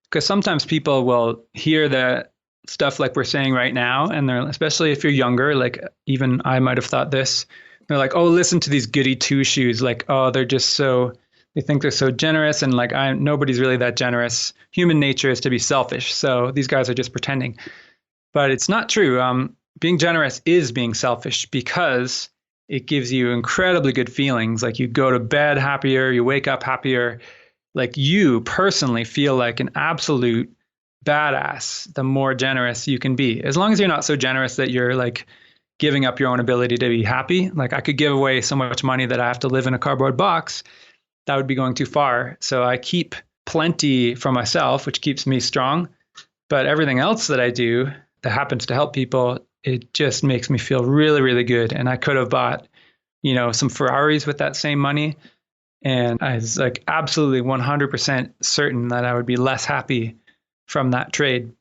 because sometimes people will hear the stuff like we're saying right now, and they're, especially if you're younger, like even I might have thought this, they're like, oh, listen to these goody two shoes. Like, oh, they think they're so generous. And like, nobody's really that generous. Human nature is to be selfish. So these guys are just pretending. But it's not true. Being generous is being selfish because it gives you incredibly good feelings. Like, you go to bed happier, you wake up happier. Like, you personally feel like an absolute badass the more generous you can be. As long as you're not so generous that you're like giving up your own ability to be happy. Like, I could give away so much money that I have to live in a cardboard box. That would be going too far. So I keep plenty for myself, which keeps me strong. But everything else that I do that happens to help people, it just makes me feel really, really good. And I could have bought, some Ferraris with that same money. And I was like absolutely 100% certain that I would be less happy from that trade.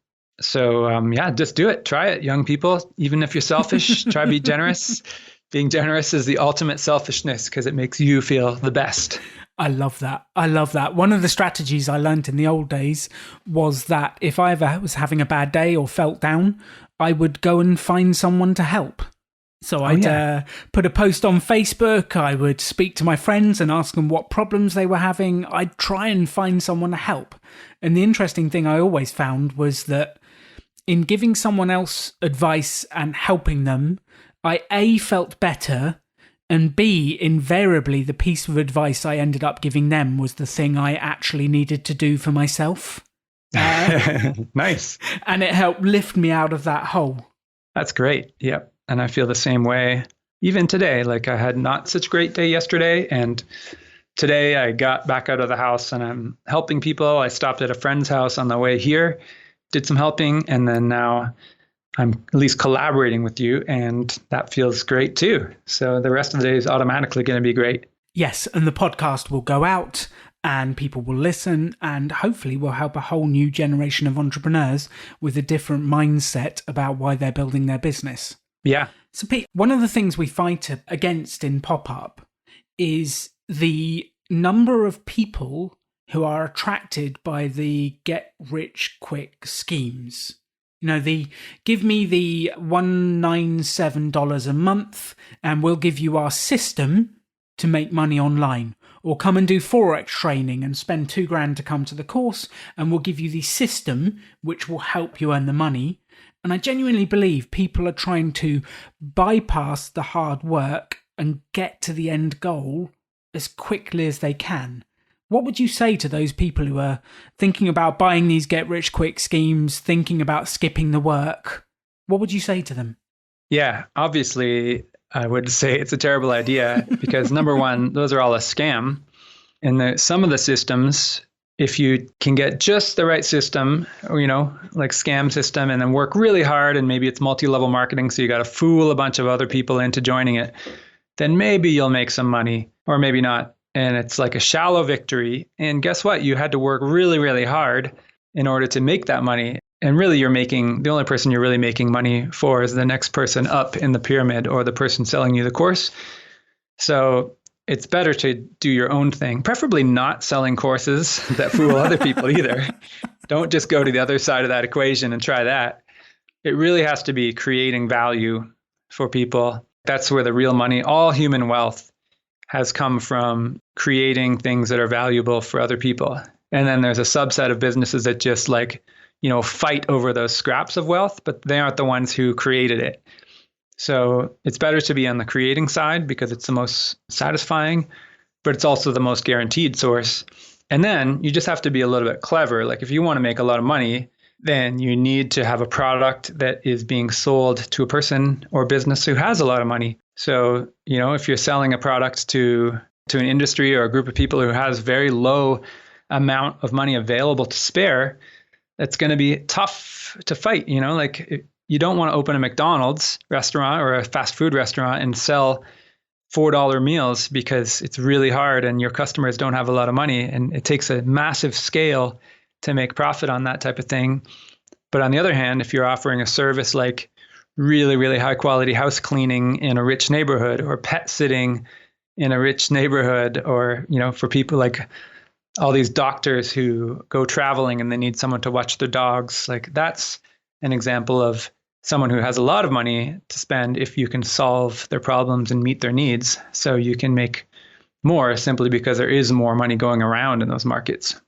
So just do it. Try it, young people. Even if you're selfish, try be generous. Being generous is the ultimate selfishness because it makes you feel the best. I love that. One of the strategies I learned in the old days was that if I ever was having a bad day or felt down, I would go and find someone to help. So I'd put a post on Facebook. I would speak to my friends and ask them what problems they were having. I'd try and find someone to help. And the interesting thing I always found was that in giving someone else advice and helping them, I A, felt better, and B, invariably the piece of advice I ended up giving them was the thing I actually needed to do for myself. Nice. And it helped lift me out of that hole. That's great. Yep. And I feel the same way even today. Like, I had not such a great day yesterday, and today I got back out of the house and I'm helping people. I stopped at a friend's house on the way here, did some helping, and then now I'm at least collaborating with you, and that feels great too. So the rest of the day is automatically going to be great. Yes, and the podcast will go out and people will listen, and hopefully will help a whole new generation of entrepreneurs with a different mindset about why they're building their business. Yeah. So Pete, one of the things we fight against in pop-up is the number of people who are attracted by the get-rich-quick schemes. The give me the $197 a month and we'll give you our system to make money online. Or come and do Forex training and spend $2,000 to come to the course and we'll give you the system which will help you earn the money. And I genuinely believe people are trying to bypass the hard work and get to the end goal as quickly as they can. What would you say to those people who are thinking about buying these get-rich-quick schemes, thinking about skipping the work? What would you say to them? Yeah, obviously, I would say it's a terrible idea because, number one, those are all a scam. And some of the systems if you can get just the right system, like scam system, and then work really hard, and maybe it's multi-level marketing, so you got to fool a bunch of other people into joining it, then maybe you'll make some money, or maybe not. And it's like a shallow victory. And guess what? You had to work really, really hard in order to make that money. And really, the only person you're really making money for is the next person up in the pyramid, or the person selling you the course. So it's better to do your own thing, preferably not selling courses that fool other people either. Don't just go to the other side of that equation and try that. It really has to be creating value for people. That's where the real money, all human wealth, has come from creating things that are valuable for other people. And then there's a subset of businesses that just fight over those scraps of wealth, but they aren't the ones who created it. So it's better to be on the creating side because it's the most satisfying, but it's also the most guaranteed source. And then you just have to be a little bit clever. Like if you want to make a lot of money, then you need to have a product that is being sold to a person or business who has a lot of money. So, if you're selling a product to an industry or a group of people who has very low amount of money available to spare, that's going to be tough to fight. You don't want to open a McDonald's restaurant or a fast food restaurant and sell $4 meals because it's really hard and your customers don't have a lot of money. And it takes a massive scale to make profit on that type of thing. But on the other hand, if you're offering a service like really, really high quality house cleaning in a rich neighborhood, or pet sitting in a rich neighborhood, or, for people like all these doctors who go traveling and they need someone to watch their dogs, like that's an example of someone who has a lot of money to spend if you can solve their problems and meet their needs. So you can make more simply because there is more money going around in those markets.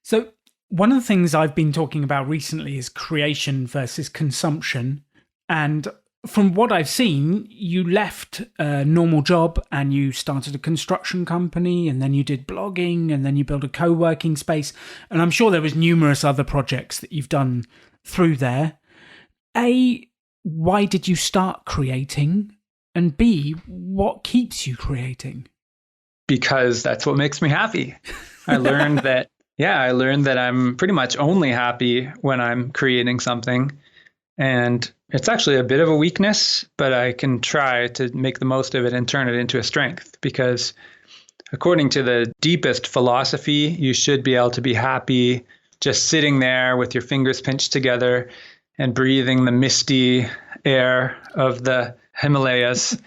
So one of the things I've been talking about recently is creation versus consumption. And from what I've seen, you left a normal job and you started a construction company, and then you did blogging, and then you built a co-working space. And I'm sure there was numerous other projects that you've done through there. A, why did you start creating? And B, what keeps you creating? Because that's what makes me happy. I learned that I'm pretty much only happy when I'm creating something. And it's actually a bit of a weakness, but I can try to make the most of it and turn it into a strength, because according to the deepest philosophy, you should be able to be happy just sitting there with your fingers pinched together and breathing the misty air of the Himalayas.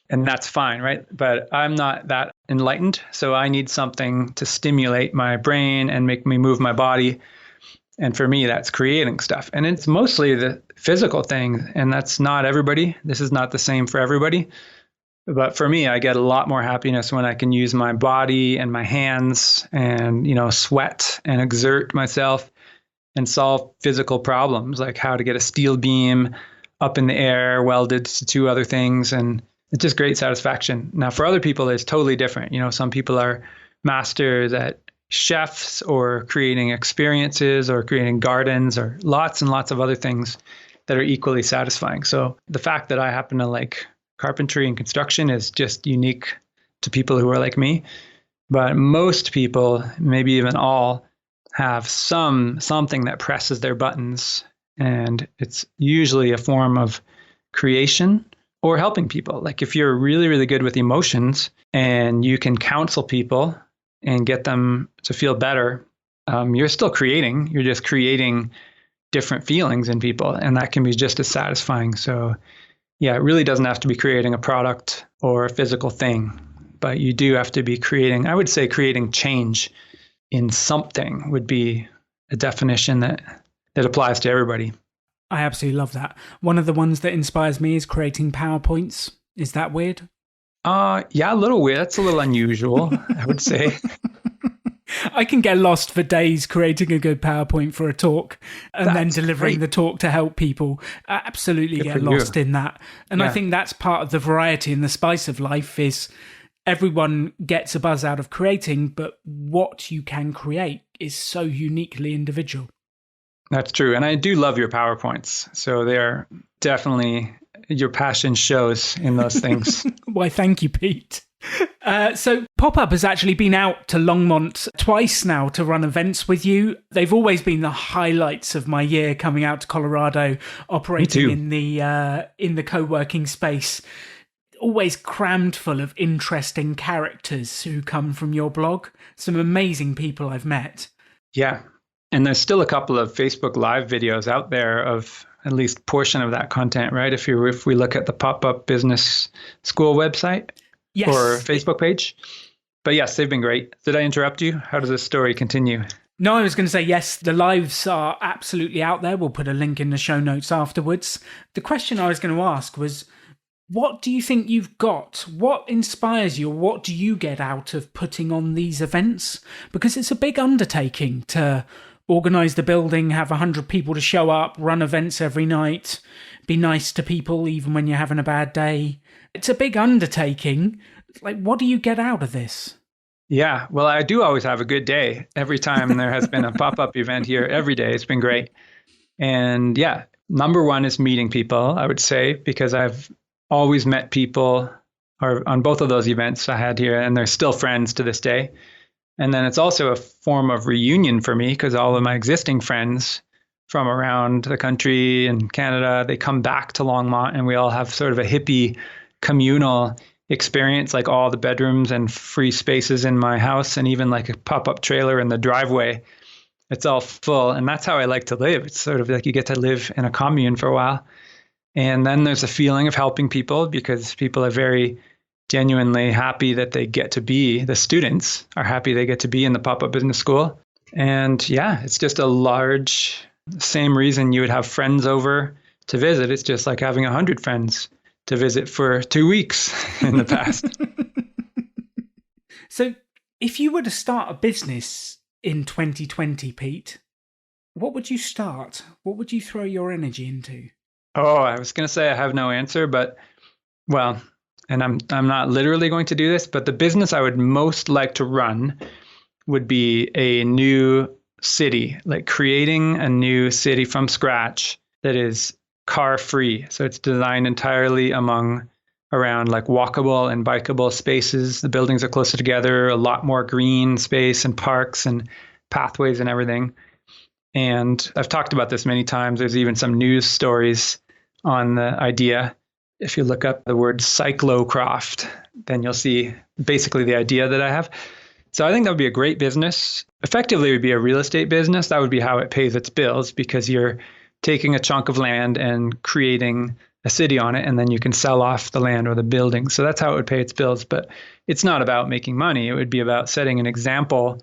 And that's fine, right? But I'm not that enlightened. So I need something to stimulate my brain and make me move my body. And for me, that's creating stuff. And it's mostly the physical thing. And that's not everybody. This is not the same for everybody. But for me, I get a lot more happiness when I can use my body and my hands and, sweat and exert myself and solve physical problems, like how to get a steel beam up in the air welded to two other things. And it's just great satisfaction. Now, for other people, it's totally different. Some people are masters at chefs or creating experiences or creating gardens or lots and lots of other things that are equally satisfying. So the fact that I happen to like carpentry and construction is just unique to people who are like me. But most people, maybe even all, have something that presses their buttons. And it's usually a form of creation or helping people. Like if you're really, really good with emotions and you can counsel people and get them to feel better, you're still creating. You're just creating different feelings in people. And that can be just as satisfying. So yeah, it really doesn't have to be creating a product or a physical thing, but you do have to be creating, I would say creating change in something would be a definition that applies to everybody. I absolutely love that. One of the ones that inspires me is creating PowerPoints. Is that weird? Yeah, a little weird. That's a little unusual, I would say. I can get lost for days creating a good PowerPoint for a talk and then delivering great. the talk to help people. I absolutely Good get for lost you. in that. And I think that's part of the variety and the spice of life is everyone gets a buzz out of creating, but what you can create is so uniquely individual. That's true. And I do love your PowerPoints. So they're definitely, your passion shows in those things. Why, thank you, Pete. So Pop-Up has actually been out to Longmont twice now to run events with you. They've always been the highlights of my year, coming out to Colorado, operating in the co-working space. Always crammed full of interesting characters who come from your blog. Some amazing people I've met. Yeah. And there's still a couple of Facebook Live videos out there of at least portion of that content, right? If we look at the Pop-Up Business School website or Facebook page. But yes, they've been great. Did I interrupt you? How does this story continue? No, I was going to say, yes, the lives are absolutely out there. We'll put a link in the show notes afterwards. The question I was going to ask was, what do you think you've got? What inspires you? What do you get out of putting on these events? Because it's a big undertaking to organise the building, have 100 people to show up, run events every night, be nice to people even when you're having a bad day. It's a big undertaking. Like, what do you get out of this? Yeah, well, I do always have a good day. Every time there has been a pop-up event here, every day, it's been great. And yeah, number one is meeting people, I would say, because I've always met people or on both of those events I had here, and they're still friends to this day. And then it's also a form of reunion for me because all of my existing friends from around the country and Canada, they come back to Longmont and we all have sort of a hippie communal experience, like all the bedrooms and free spaces in my house and even like a pop-up trailer in the driveway. It's all full. And that's how I like to live. It's sort of like you get to live in a commune for a while. And then there's a feeling of helping people because people are very genuinely happy that they get to be, the students are happy they get to be in the Pop-Up Business School. And yeah, it's just a large, same reason you would have friends over to visit. It's just like having 100 friends to visit for 2 weeks in the past. So if you were to start a business in 2020, Pete, what would you start? What would you throw your energy into? Oh, I was going to say I have no answer, but well, and I'm not literally going to do this, but the business I would most like to run would be a new city, like creating a new city from scratch that is car free. So it's designed entirely around like walkable and bikeable spaces. The buildings are closer together, a lot more green space and parks and pathways and everything. And I've talked about this many times. There's even some news stories on the idea. If you look up the word cyclocroft, then you'll see basically the idea that I have. So I think that would be a great business. Effectively, it would be a real estate business. That would be how it pays its bills because you're taking a chunk of land and creating a city on it, and then you can sell off the land or the building. So that's how it would pay its bills. But it's not about making money. It would be about setting an example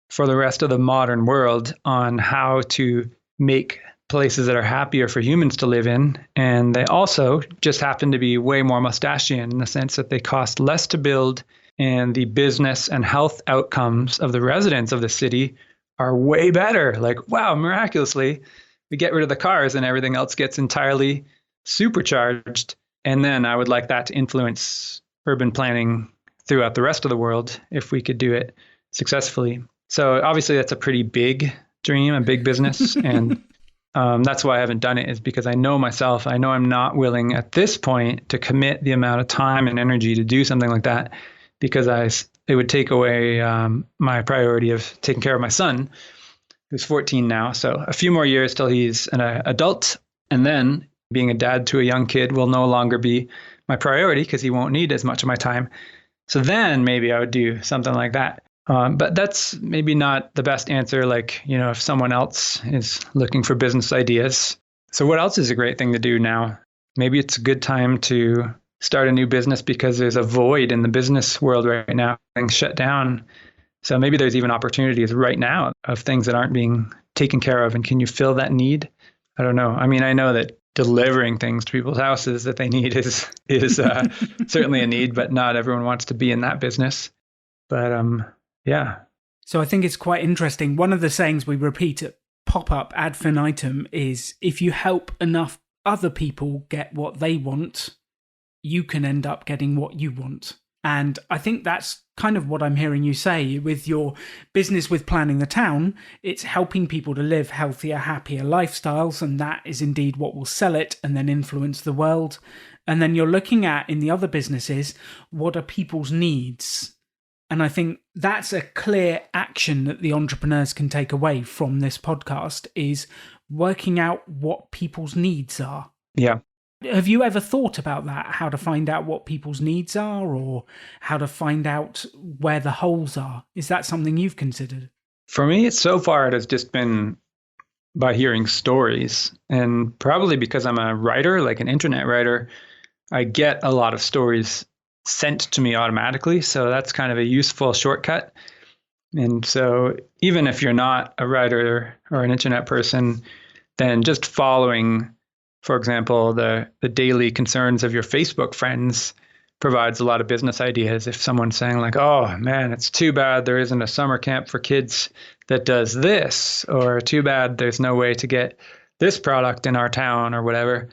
for the rest of the modern world on how to make places that are happier for humans to live in. And they also just happen to be way more Mustachian in the sense that they cost less to build, and the business and health outcomes of the residents of the city are way better. Like, wow, miraculously, we get rid of the cars and everything else gets entirely supercharged. And then I would like that to influence urban planning throughout the rest of the world if we could do it successfully. So obviously that's a pretty big dream, a big business. And that's why I haven't done it, is because I know myself. I know I'm not willing at this point to commit the amount of time and energy to do something like that because it would take away my priority of taking care of my son, who's 14 now. So a few more years till he's an adult. And then being a dad to a young kid will no longer be my priority because he won't need as much of my time. So then maybe I would do something like that. But that's maybe not the best answer. Like, if someone else is looking for business ideas. So what else is a great thing to do now? Maybe it's a good time to start a new business because there's a void in the business world right now. Things shut down. So maybe there's even opportunities right now of things that aren't being taken care of. And can you fill that need? I don't know. I mean, I know that delivering things to people's houses that they need is certainly a need, but not everyone wants to be in that business. But yeah. So I think it's quite interesting. One of the sayings we repeat at Pop-Up ad infinitum is, if you help enough other people get what they want, you can end up getting what you want. And I think that's kind of what I'm hearing you say with your business with Planning the Town. It's helping people to live healthier, happier lifestyles. And that is indeed what will sell it and then influence the world. And then you're looking at, in the other businesses, what are people's needs? And I think that's a clear action that the entrepreneurs can take away from this podcast, is working out what people's needs are. Yeah. Have you ever thought about that? How to find out what people's needs are, or how to find out where the holes are? Is that something you've considered? For me, so far, it has just been by hearing stories. And probably because I'm a writer, like an internet writer, I get a lot of stories sent to me automatically. So that's kind of a useful shortcut. And so even if you're not a writer or an internet person, then just following, for example, the daily concerns of your Facebook friends provides a lot of business ideas. If someone's saying like, oh man, it's too bad there isn't a summer camp for kids that does this, or too bad there's no way to get this product in our town or whatever.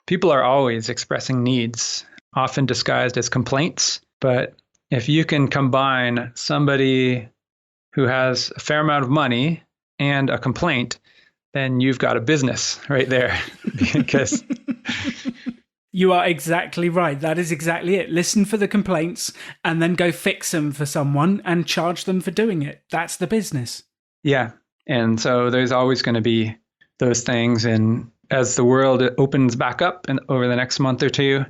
People are always expressing needs, often disguised as complaints. But if you can combine somebody who has a fair amount of money and a complaint, then you've got a business right there. Because you are exactly right. That is exactly it. Listen for the complaints and then go fix them for someone and charge them for doing it. That's the business. Yeah. And so there's always going to be those things. And as the world opens back up and over the next month or two,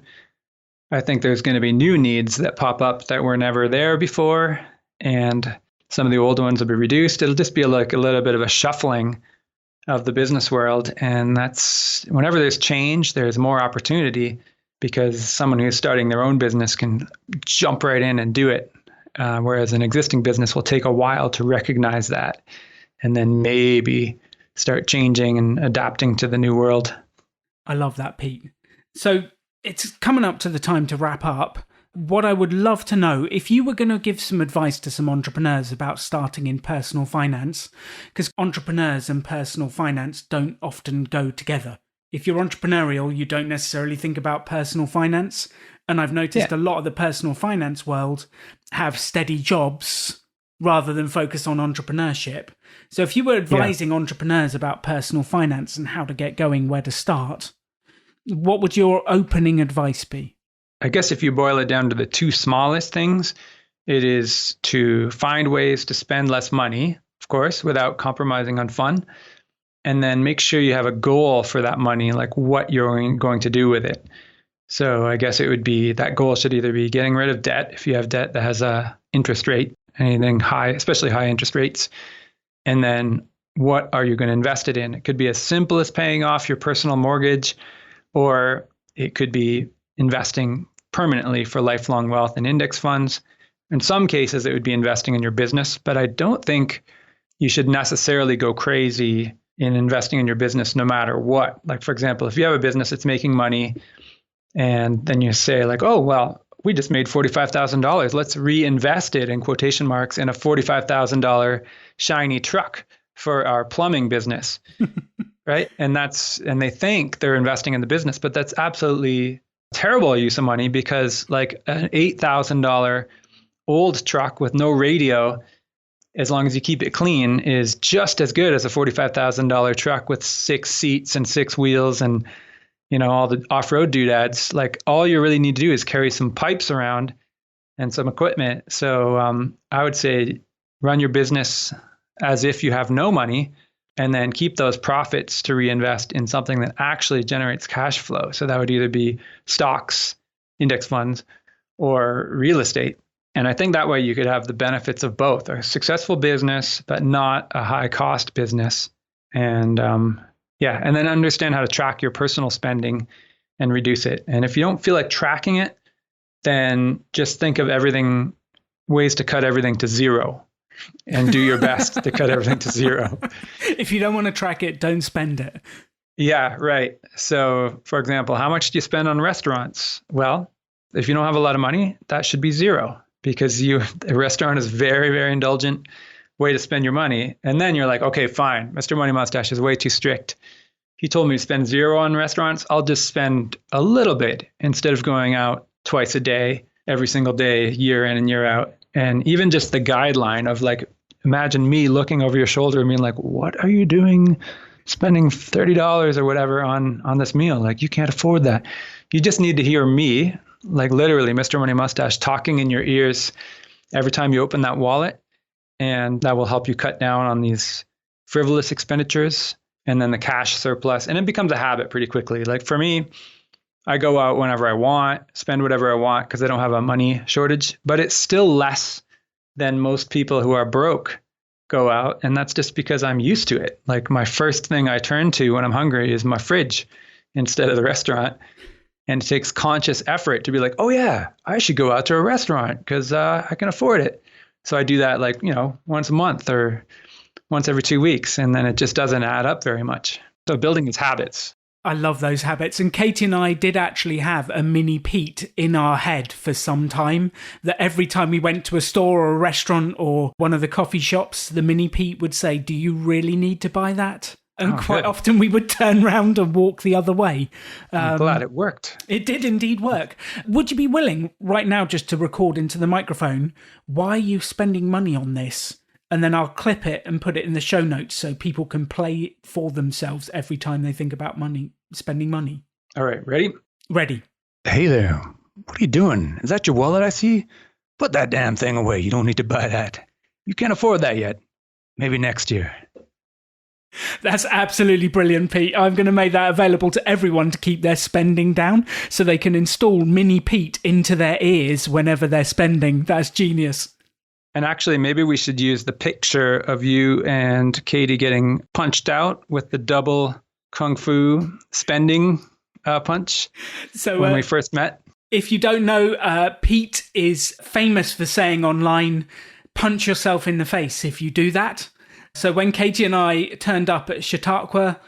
I think there's going to be new needs that pop up that were never there before. And some of the old ones will be reduced. It'll just be like a little bit of a shuffling of the business world. And that's whenever there's change, there's more opportunity, because someone who's starting their own business can jump right in and do it. Whereas an existing business will take a while to recognize that and then maybe start changing and adapting to the new world. I love that, Pete. So it's coming up to the time to wrap up. What I would love to know, if you were going to give some advice to some entrepreneurs about starting in personal finance, because entrepreneurs and personal finance don't often go together. If you're entrepreneurial, you don't necessarily think about personal finance. And I've noticed a lot of the personal finance world have steady jobs rather than focus on entrepreneurship. So if you were advising entrepreneurs about personal finance and how to get going, where to start, what would your opening advice be? I guess if you boil it down to the two smallest things, it is to find ways to spend less money, of course, without compromising on fun. And then make sure you have a goal for that money, like what you're going to do with it. So I guess it would be, that goal should either be getting rid of debt, if you have debt that has a interest rate, anything high, especially high interest rates. And then what are you going to invest it in? It could be as simple as paying off your personal mortgage, or it could be investing permanently for lifelong wealth and index funds. In some cases, it would be investing in your business, but I don't think you should necessarily go crazy in investing in your business no matter what. Like, for example, if you have a business that's making money and then you say like, oh, well, we just made $45,000. Let's reinvest it in quotation marks in a $45,000 shiny truck for our plumbing business. Right. And they think they're investing in the business, but that's absolutely terrible use of money, because like an $8,000 old truck with no radio, as long as you keep it clean, is just as good as a $45,000 truck with 6 seats and 6 wheels and, you know, all the off-road doodads. Like, all you really need to do is carry some pipes around and some equipment. So I would say run your business as if you have no money, and then keep those profits to reinvest in something that actually generates cash flow. So that would either be stocks, index funds, or real estate. And I think that way you could have the benefits of both: a successful business, but not a high cost business. And and then understand how to track your personal spending and reduce it. And if you don't feel like tracking it, then just think of ways to cut everything to zero. And do your best to cut everything to zero. If you don't want to track it, don't spend it. Yeah, right. So, for example, how much do you spend on restaurants? Well, if you don't have a lot of money, that should be zero, because a restaurant is very, very indulgent way to spend your money. And then you're like, okay, fine, Mr. Money Mustache is way too strict. He told me to spend zero on restaurants. I'll just spend a little bit instead of going out twice a day, every single day, year in and year out. And even just the guideline of like, imagine me looking over your shoulder and being like, what are you doing spending $30 or whatever on this meal? Like, you can't afford that. You just need to hear me, like literally Mr. Money Mustache, talking in your ears every time you open that wallet. And that will help you cut down on these frivolous expenditures and then the cash surplus. And it becomes a habit pretty quickly. Like for me, I go out whenever I want, spend whatever I want because I don't have a money shortage, but it's still less than most people who are broke go out. And that's just because I'm used to it. Like my first thing I turn to when I'm hungry is my fridge instead of the restaurant. And it takes conscious effort to be like, oh yeah, I should go out to a restaurant because I can afford it. So I do that like, once a month or once every 2 weeks. And then it just doesn't add up very much. So building these habits. I love those habits. And Katie and I did actually have a mini Pete in our head for some time, that every time we went to a store or a restaurant or one of the coffee shops, the mini Pete would say, do you really need to buy that? And quite often we would turn around and walk the other way. I'm glad it worked. It did indeed work. Would you be willing right now just to record into the microphone, why are you spending money on this? And then I'll clip it and put it in the show notes so people can play it for themselves every time they think about money, spending money. All right, ready? Ready. Hey there, what are you doing? Is that your wallet I see? Put that damn thing away. You don't need to buy that. You can't afford that yet. Maybe next year. That's absolutely brilliant, Pete. I'm going to make that available to everyone to keep their spending down so they can install Mini Pete into their ears whenever they're spending. That's genius. And actually, maybe we should use the picture of you and Katie getting punched out with the double kung fu spending punch when we first met. If you don't know, Pete is famous for saying online, punch yourself in the face if you do that. So when Katie and I turned up at Chautauqua,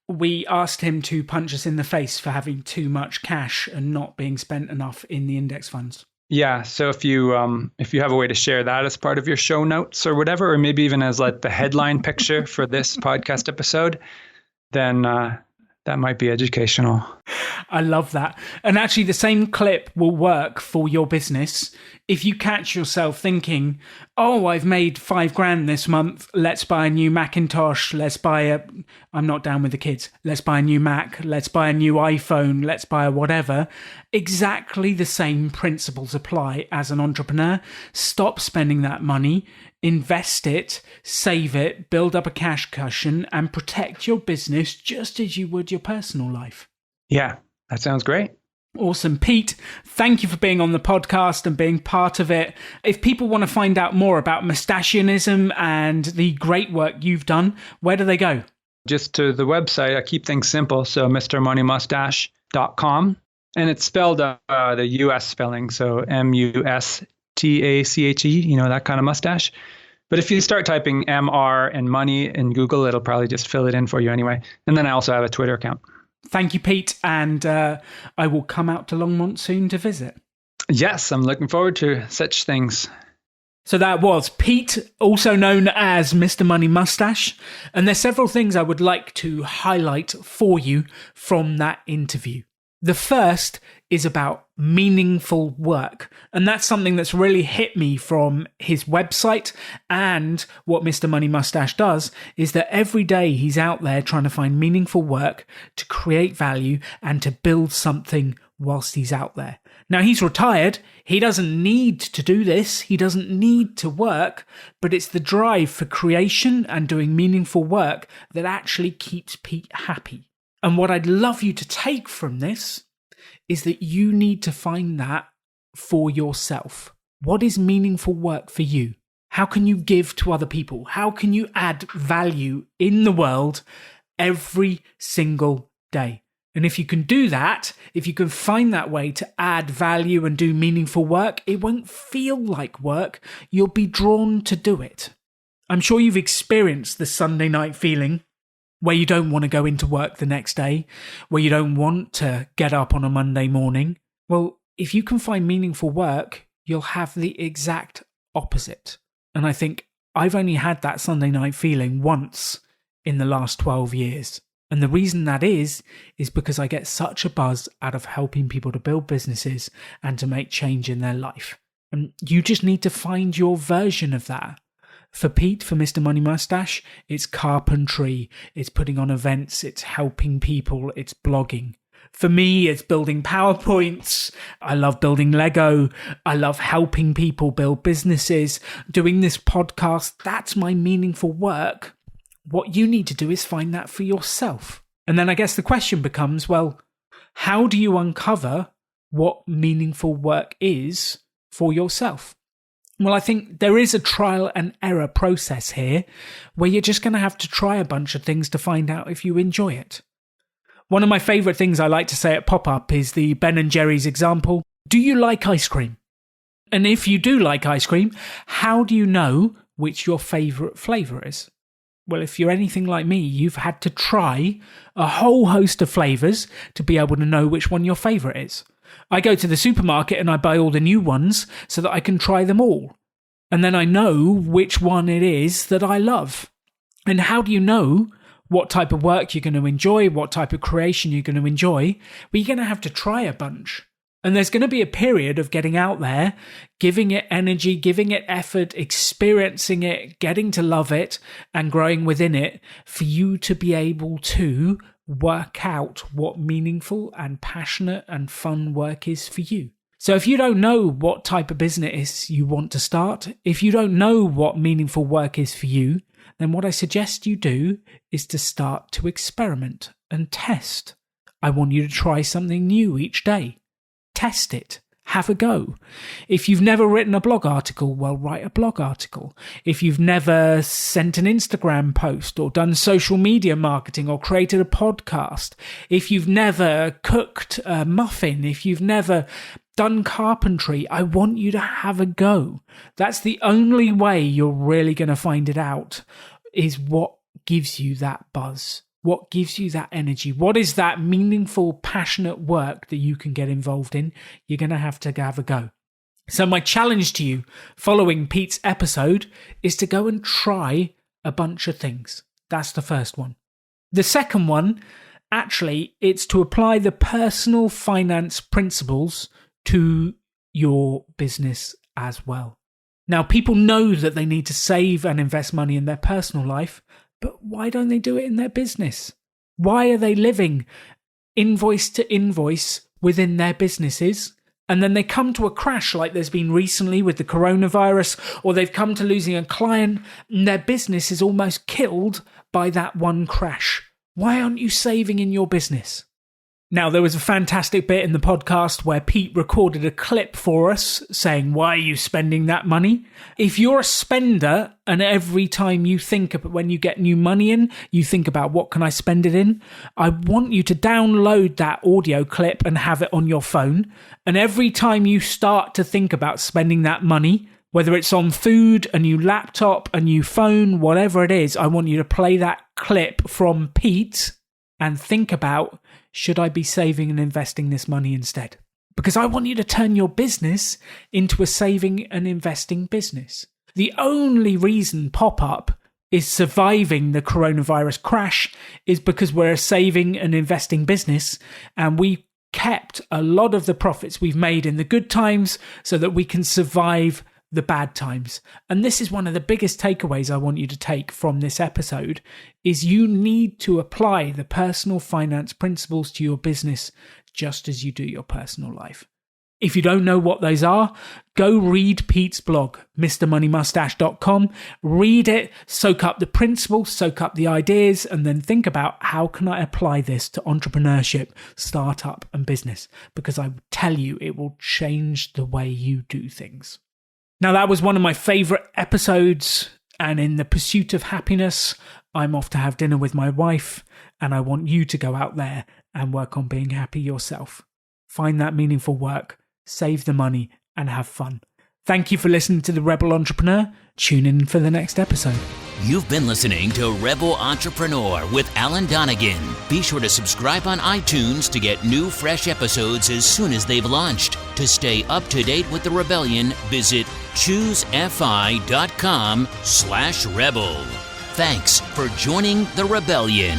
we asked him to punch us in the face for having too much cash and not being spent enough in the index funds. Yeah. So if you have a way to share that as part of your show notes or whatever, or maybe even as like the headline picture for this podcast episode, then that might be educational. I love that. And actually, the same clip will work for your business. If you catch yourself thinking, oh, I've made $5,000 this month. Let's buy a new Macintosh. I'm not down with the kids. Let's buy a new Mac. Let's buy a new iPhone. Let's buy a whatever. Exactly the same principles apply as an entrepreneur. Stop spending that money. Invest it, save it, build up a cash cushion, and protect your business just as you would your personal life. Yeah, that sounds great. Awesome. Pete, thank you for being on the podcast and being part of it. If people want to find out more about Mustachianism and the great work you've done, where do they go? Just to the website. I keep things simple. So MrMoneyMustache.com. And it's spelled the US spelling. So MUSTACHE, that kind of mustache. But if you start typing MR and money in Google, it'll probably just fill it in for you anyway. And then I also have a Twitter account. Thank you, Pete. And I will come out to Longmont soon to visit. Yes, I'm looking forward to such things. So that was Pete, also known as Mr. Money Mustache. And there's several things I would like to highlight for you from that interview. The first is about meaningful work. And that's something that's really hit me from his website. And what Mr. Money Mustache does is that every day he's out there trying to find meaningful work to create value and to build something whilst he's out there. Now, he's retired. He doesn't need to do this. He doesn't need to work, but it's the drive for creation and doing meaningful work that actually keeps Pete happy. And what I'd love you to take from this is that you need to find that for yourself. What is meaningful work for you? How can you give to other people? How can you add value in the world every single day? And if you can do that, if you can find that way to add value and do meaningful work, it won't feel like work. You'll be drawn to do it. I'm sure you've experienced the Sunday night feeling where you don't want to go into work the next day, where you don't want to get up on a Monday morning. Well, if you can find meaningful work, you'll have the exact opposite. And I think I've only had that Sunday night feeling once in the last 12 years. And the reason that is because I get such a buzz out of helping people to build businesses and to make change in their life. And you just need to find your version of that. For Pete, for Mr. Money Mustache, it's carpentry, it's putting on events, it's helping people, it's blogging. For me, it's building PowerPoints. I love building Lego. I love helping people build businesses. Doing this podcast, that's my meaningful work. What you need to do is find that for yourself. And then I guess the question becomes, well, how do you uncover what meaningful work is for yourself? Well, I think there is a trial and error process here where you're just going to have to try a bunch of things to find out if you enjoy it. One of my favorite things I like to say at Pop-Up is the Ben & Jerry's example. Do you like ice cream? And if you do like ice cream, how do you know which your favorite flavor is? Well, if you're anything like me, you've had to try a whole host of flavors to be able to know which one your favorite is. I go to the supermarket and I buy all the new ones so that I can try them all. And then I know which one it is that I love. And how do you know what type of work you're going to enjoy, what type of creation you're going to enjoy? Well, you're going to have to try a bunch. And there's going to be a period of getting out there, giving it energy, giving it effort, experiencing it, getting to love it, and growing within it for you to be able to work out what meaningful and passionate and fun work is for you. So if you don't know what type of business you want to start, if you don't know what meaningful work is for you, then what I suggest you do is to start to experiment and test. I want you to try something new each day. Test it. Have a go. If you've never written a blog article, well, write a blog article. If you've never sent an Instagram post or done social media marketing or created a podcast, if you've never cooked a muffin, if you've never done carpentry, I want you to have a go. That's the only way you're really going to find it out, is what gives you that buzz. What gives you that energy? What is that meaningful, passionate work that you can get involved in? You're going to have a go. So my challenge to you following Pete's episode is to go and try a bunch of things. That's the first one. The second one, actually, it's to apply the personal finance principles to your business as well. Now, people know that they need to save and invest money in their personal life, but why don't they do it in their business? Why are they living invoice to invoice within their businesses? And then they come to a crash like there's been recently with the coronavirus, or they've come to losing a client and their business is almost killed by that one crash. Why aren't you saving in your business? Now, there was a fantastic bit in the podcast where Pete recorded a clip for us saying, why are you spending that money? If you're a spender and every time you think about when you get new money in, you think about what can I spend it in? I want you to download that audio clip and have it on your phone. And every time you start to think about spending that money, whether it's on food, a new laptop, a new phone, whatever it is, I want you to play that clip from Pete and think about, should I be saving and investing this money instead? Because I want you to turn your business into a saving and investing business. The only reason Pop-Up is surviving the coronavirus crash is because we're a saving and investing business, and we kept a lot of the profits we've made in the good times so that we can survive the bad times. And this is one of the biggest takeaways I want you to take from this episode, is you need to apply the personal finance principles to your business just as you do your personal life. If you don't know what those are, go read Pete's blog, MrMoneyMustache.com. Read it, soak up the principles, soak up the ideas, and then think about, how can I apply this to entrepreneurship, startup, and business? Because I tell you, it will change the way you do things. Now, that was one of my favorite episodes, and in the pursuit of happiness, I'm off to have dinner with my wife, and I want you to go out there and work on being happy yourself. Find that meaningful work, save the money, and have fun. Thank you for listening to The Rebel Entrepreneur. Tune in for the next episode. You've been listening to Rebel Entrepreneur with Alan Donegan. Be sure to subscribe on iTunes to get new, fresh episodes as soon as they've launched. To stay up to date with the Rebellion, visit choosefi.com/rebel. Thanks for joining the Rebellion.